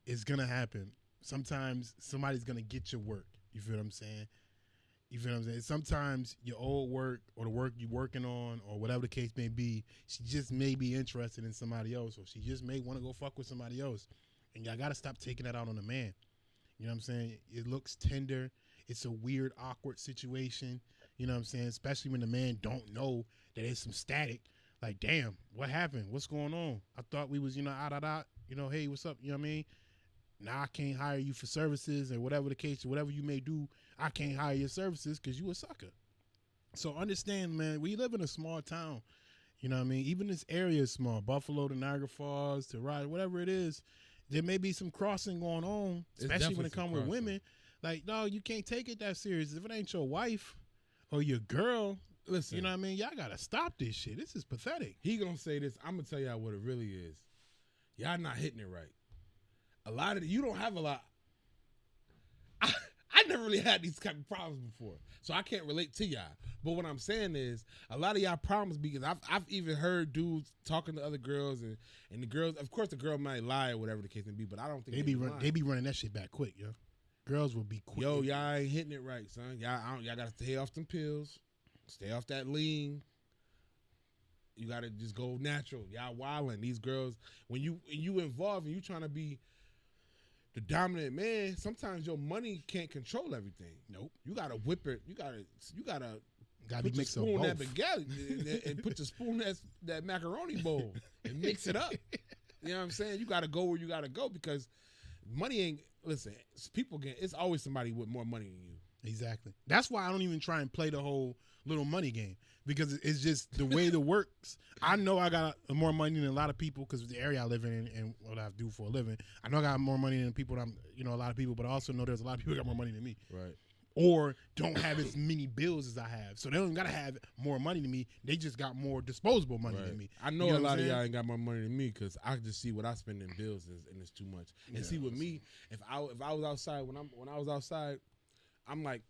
it's gonna happen. Sometimes somebody's gonna get your work. You feel what I'm saying? Sometimes your old work or the work you're working on or whatever the case may be, she just may be interested in somebody else, or she just may want to go fuck with somebody else. And y'all gotta stop taking that out on the man. You know what I'm saying? It looks tender. It's a weird, awkward situation. You know what I'm saying? Especially when the man don't know that there's some static. Like, damn, what happened? What's going on? I thought we was, hey, what's up? You know what I mean? Now I can't hire you for services or whatever the case, or whatever you may do. I can't hire your services because you a sucker. So understand, man, we live in a small town. You know what I mean? Even this area is small. Buffalo to Niagara Falls to Raleigh, whatever it is. There may be some crossing going on, especially when it comes with women. Like, no, you can't take it that serious. If it ain't your wife or your girl, listen, you know what I mean? Y'all got to stop this shit. This is pathetic. He going to say this. I'm going to tell y'all what it really is. Y'all not hitting it right. You don't have a lot. I never really had these kind of problems before, so I can't relate to y'all. But what I'm saying is, a lot of y'all problems because I've even heard dudes talking to other girls and the girls. Of course, the girl might lie or whatever the case may be, but I don't think they be running that shit back quick, yo. Girls will be quick. Yo, y'all ain't hitting it right, son. Y'all gotta stay off them pills, stay off that lean. You gotta just go natural. Y'all wilding. These girls, when you involved and you trying to be the dominant man, sometimes your money can't control everything. Nope. You gotta whip it. You gotta Gotta be mixed up spoon that both. spaghetti and put your spoon that macaroni bowl and mix it up. You know what I'm saying? You gotta go where you gotta go because money ain't. Listen, it's always somebody with more money than you. Exactly. That's why I don't even try and play the whole little money game because it's just the way it works. I know I got more money than a lot of people because of the area I live in and what I do for a living. I know I got more money than people. A lot of people, but I also know there's a lot of people that got more money than me. Right. Or don't have as many bills as I have. So they don't gotta have more money than me. They just got more disposable money than me. I know a lot of y'all ain't got more money than me because I just see what I spend in bills and it's too much. And see with me, if I was outside when I was outside, I'm like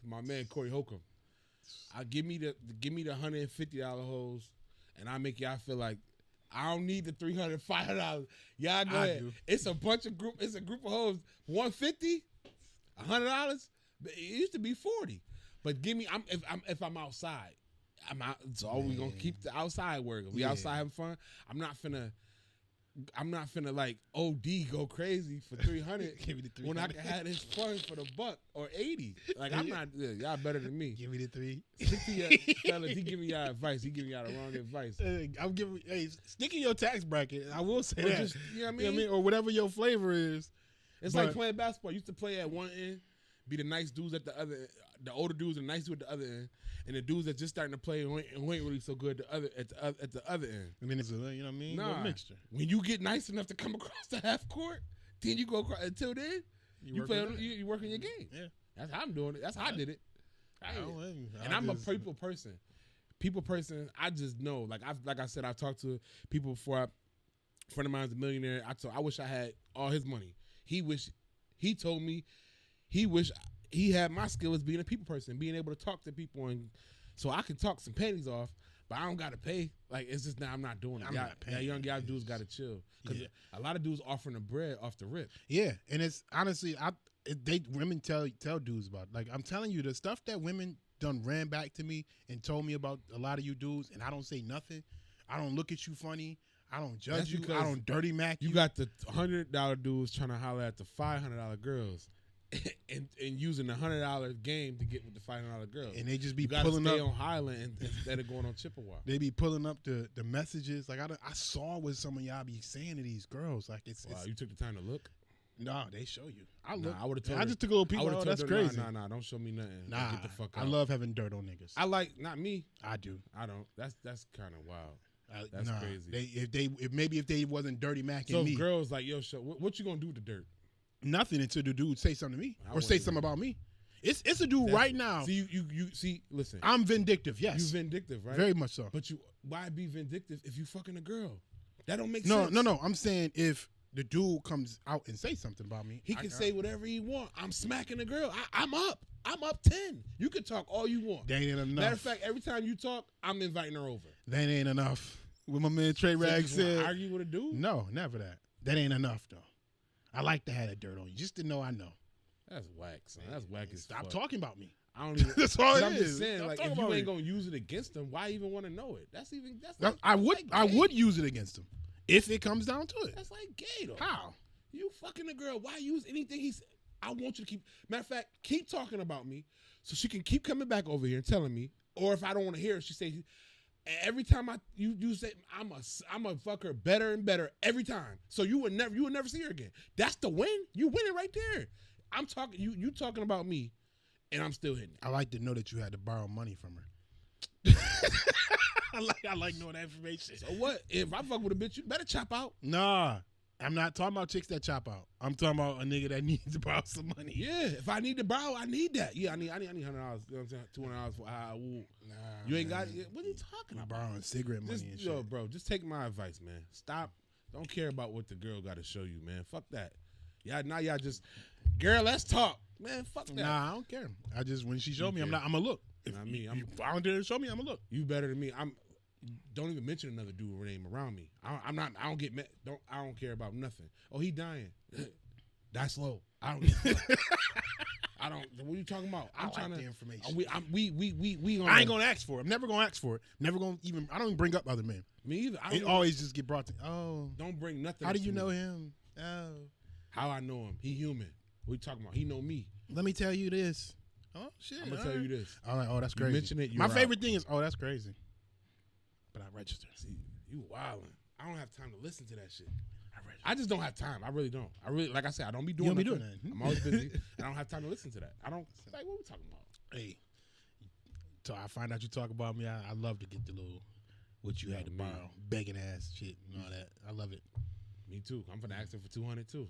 my man Corey Holcomb. I give me the $150 hoes, and I make y'all feel like I don't need the $300, $500. Y'all go ahead. It's a group of hoes. $150, $100. It used to be $40. But give me. If I'm outside, I'm out. So we gonna keep the outside working. We outside having fun. I'm not finna like OD go crazy for $300 Give me the $300 when I can have this fun for the $100 or $80. Like I'm not. Y'all better than me. Give me the $3. Stick to your fellas. He giving y'all advice. He giving y'all the wrong advice. Stick in your tax bracket. I will say that. Just, you know what I mean? Or whatever your flavor is. It's like playing basketball. You used to play at one end, be the nice dudes at the other end. The older dudes are the nice dudes at the other end, and the dudes that just starting to play and ain't really so good at the other end. And then it's a, you know what I mean? Nah, a mixture. When you get nice enough to come across the half court, then you go across. Until then, you work on your game. Yeah, that's how I'm doing it. That's how I did it. I'm a people person. I just know. Like I said, I've talked to people before. A friend of mine's a millionaire. I wish I had all his money. He told me he wished he had my skill as being a people person, being able to talk to people, and so I can talk some panties off, but I don't got to pay. Like it's just now I'm not doing it. Young dudes got to chill because a lot of dudes offering the bread off the rip. Yeah, and it's honestly, women tell dudes about it. Like I'm telling you, the stuff that women done ran back to me and told me about a lot of you dudes, and I don't say nothing. I don't look at you funny. I don't judge you. I don't dirty mac you. You got the $100 dudes trying to holler at the $500 girls, and using the $100 game to get with the $500 girls. And they just be you pulling stay up on Highland instead of going on Chippewa. They be pulling up the messages. Like I saw what some of y'all be saying to these girls. Like it's you took the time to look. No, they show you. I would have told. I just took a little peek. That's crazy. Nah, don't show me nothing. Nah, get the fuck out. I love having dirt on niggas. I like not me. I do. I don't. That's kind of wild. That's crazy. If they wasn't dirty macking so me. So girls like, yo, what you gonna do with the dirt? Nothing until the dude say something to me or say something about me. It's a dude right now. See you see. Listen, I'm vindictive. Yes, you vindictive, right? Very much so. But why be vindictive if you fucking a girl? That don't make sense. No. I'm saying if the dude comes out and say something about me, he can say whatever he want. I'm smacking a girl. I'm up 10. You can talk all you want. That ain't enough. Matter of fact, every time you talk, I'm inviting her over. That ain't enough. What my man Trey Rag said. Argue with a dude? No, never that. That ain't enough though. I like to have that dirt on you, just to know I know. That's whack, son. That's whack as fuck. Stop talking about me. I don't even. That's all it I'm is. just saying, Stop like, talking if you about ain't me. gonna use it against them, why even want to know it? That's I would use it against him if it comes down to it. That's like gay though. How? You fucking a girl. Why use anything he said? I want you to keep. Matter of fact, keep talking about me so she can keep coming back over here and telling me. Or if I don't want to hear it, she say. Every time you say I'm a fuck her better and better every time. So you would never see her again. That's the win. You win it right there. I'm talking you talking about me, and I'm still hitting it. I like to know that you had to borrow money from her. I like knowing that information. So what? If I fuck with a bitch, you better chop out. Nah. I'm not talking about chicks that chop out. I'm talking about a nigga that needs to borrow some money. Yeah, if I need to borrow, I need that. Yeah, I need $100. You know what I'm saying? $200 for nah. You ain't got it. What are you talking about? Borrowing cigarette money and shit. Yo, bro, just take my advice, man. Stop. Don't care about what the girl got to show you, man. Fuck that. Y'all just, girl, let's talk, man. Fuck that. Nah, I don't care. I just when she showed me, I'm gonna look. If you volunteer to show me, I'm gonna look. You better than me. Don't even mention another dude with name around me. I don't care about nothing. Oh, he dying. Die slow. I don't. I don't. What are you talking about? I'm trying to the information. We. I ain't gonna ask for it. I'm never gonna ask for it. Never gonna even. I don't even bring up other men. Me either. It always just get brought to. Oh, don't bring nothing. How do you know him? Oh, How I know him? He human. What you talking about? He know me. Let me tell you this. Oh shit! I'm gonna tell you this. All right. Oh, that's You crazy. mention it, My you're favorite out. thing is, oh, that's crazy. But I register. See, you wildin'. I don't have time to listen to that shit. I register. I just don't have time. I really don't. Like I said, I don't be You doing. don't be nothing. doing that. I'm always busy. I don't have time to listen to that. I don't. Like, what we talking about? Hey, so I find out you talk about me. I love to get the little what you had to man. borrow, begging ass shit and all that. I love it. Me too. I'm finna ask him for 200 too.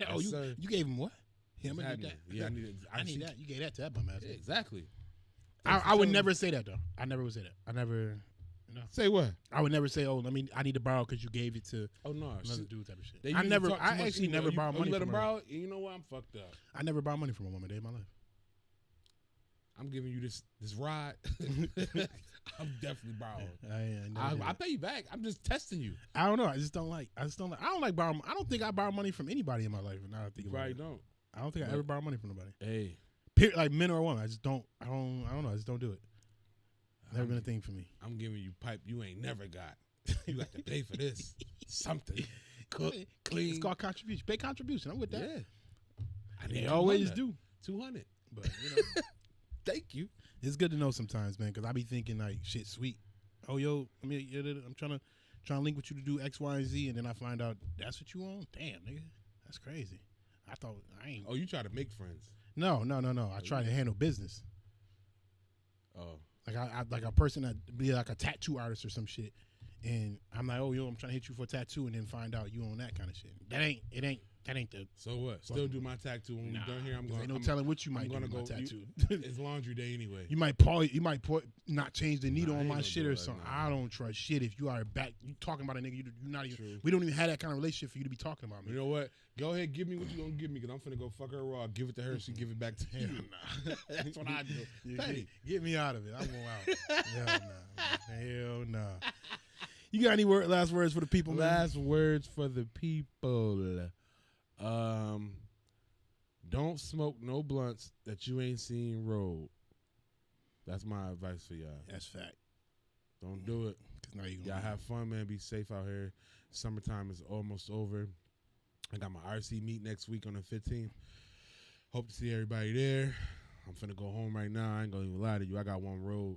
Oh, sir. you gave him what? Yeah, I'm gonna Had need me. that. Yeah, I need it. I need that. You gave that to that bum ass. Yeah, exactly. I would never say that though. I never would say that. I never. No. Say what? I would never say, "Oh, I need to borrow because you gave it to Oh no, another dude." Type of shit. They I usually never. talk too I much actually anyway. never borrow money. You let from him her. borrow it? You know what? I'm fucked up. I never borrow money from a woman a day in my life. I'm giving you this ride. I'm definitely borrowing. I'll pay you back. I'm just testing you. I don't know. I don't like borrowing. I don't think I borrow money from anybody in my life. Now I think You about probably it. don't. I don't think I ever borrow money from nobody. Hey, Like men or women. I just don't. I don't know. I just don't do it. Never been a thing for me. I'm giving you pipe you ain't never got. You got to pay for this. Something. Cook, clean. It's called contribution. Pay contribution. I'm with that. Yeah. They always 200. do. 200. But you know, Thank you. it's good to know sometimes, man, because I be thinking like shit sweet. Oh yo, I'm trying to link with you to do X, Y, and Z, and then I find out that's what you want. Damn, nigga, that's crazy. I thought I ain't. Oh, you try to make friends. No. I try to handle business. Oh. Like I like a person that be like a tattoo artist or some shit, and I'm like, oh yo, I'm trying to hit you for a tattoo, and then find out you own that kind of shit. That ain't the. So what? Still do my tattoo when we're done here. I'm going. Ain't no telling what you might I'm do gonna with my go. tattoo. It's laundry day anyway. You might put not change the needle Nah, I on ain't my gonna shit do or it, something. nah. I don't trust shit. If you are back, you talking about a nigga, you're not even. True. We don't even have that kind of relationship for you to be talking about me. You know what? Go ahead, give me what you gonna give me, because I'm finna go fuck her raw. Give it to her, she give it back to you. That's what I do. Petty. Get me out of it. I'm going out. Hell nah. You got any last words for the people, man? Last words for the people. Don't smoke no blunts that you ain't seen rolled. That's my advice for y'all. That's fact. Don't do it. Cause now Y'all have fun, man. Be safe out here. Summertime is almost over. I got my RC meet next week on the 15th. Hope to see everybody there. I'm finna go home right now. I ain't gonna even lie to you. I got one road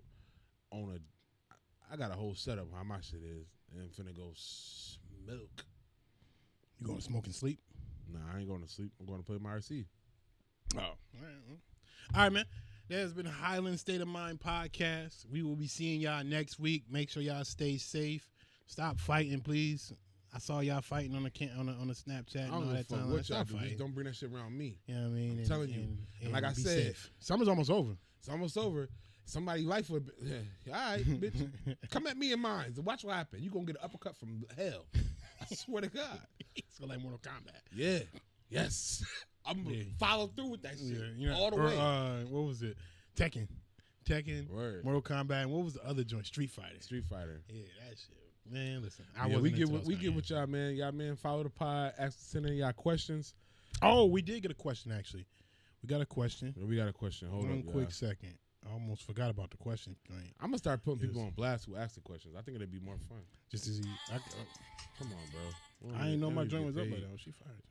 on I got a whole setup how my shit is, and I'm finna go smoke. You going to smoke and sleep? Nah, I ain't going to sleep. I'm going to play my RC. Oh. All right, man. That has been Highland State of Mind podcast. We will be seeing y'all next week. Make sure y'all stay safe. Stop fighting, please. I saw y'all fighting on the Snapchat I and don't all give a that fuck time. what y'all Stop do. fighting. Just don't bring that shit around me. You know what I mean? I'm telling you. And like I be said, safe. Summer's almost over. It's almost over. Somebody life would. All right, bitch. Come at me in mine. Watch what happen. You gonna get an uppercut from hell. I swear to God. It's like Mortal Kombat. Yeah. Yes. I'm gonna follow through with that shit all the way. What was it? Tekken. Word. Mortal Kombat. And what was the other joint? Street Fighter. Yeah, that shit. Man, listen. we get with y'all, man. Y'all, man, follow the pod. Send in y'all questions. Oh, we did get a question, actually. We got a question. We got a question. Hold on. One quick second. I almost forgot about the question. I'm gonna start putting people on blast who ask the questions. I think it'd be more fun. Just as Come on, bro. I ain't know my joint was up like that. She fired.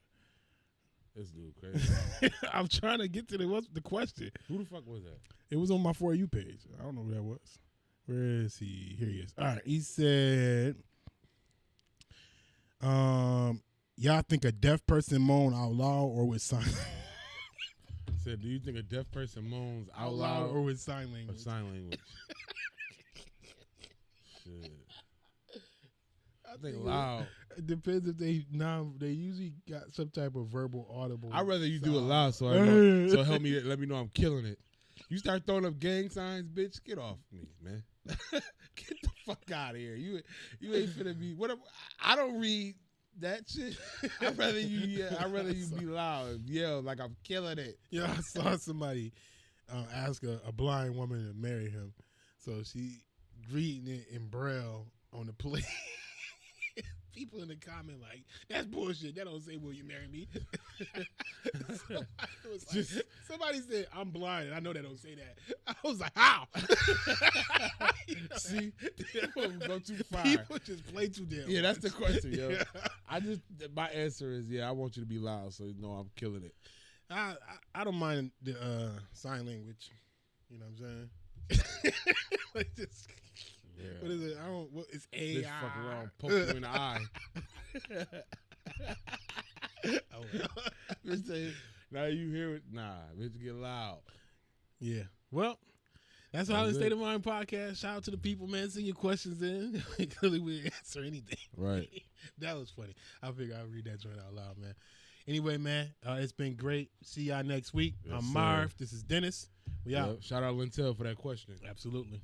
This dude crazy. I'm trying to get to the question. Who the fuck was that? It was on my For You page. I don't know who that was. Where is he? Here he is. All right. He said, y'all think a deaf person moan out loud or with sign? Said, do you think a deaf person moans out loud or with sign or language? sign language? Shit. I think loud. It depends if they usually got some type of verbal audible. I'd rather you do it loud so I know. So let me know I'm killing it. You start throwing up gang signs, bitch. Get off me, man. Get the fuck out of here. You ain't finna be. I don't read that shit. I'd rather you be loud and yell like I'm killing it. Yeah, I saw somebody ask a blind woman to marry him, so she reading it in Braille on the plate. people in the comment like, that's bullshit. That don't say, will you marry me? Somebody said, I'm blind, and I know that don't say that. I was like, how? See, people go too far. People just play too damn Yeah, that's the much. question, yo. My answer is, I want you to be loud, so you know I'm killing it. I don't mind the sign language. You know what I'm saying? Like this. Yeah. What is it? It's A. Just fuck around, poke you in the eye. Oh, well. Bitch say, now you hear it? Nah, bitch, get loud. Yeah. Well, that's the Highland State of Mind podcast. Shout out to the people, man. Send your questions in. Clearly, we answer anything. Right. That was funny. I figured I'd read that joint out loud, man. Anyway, man, it's been great. See y'all next week. Yes, I'm sir. Marv. This is Dennis. We out. Shout out Lintel for that question. Absolutely.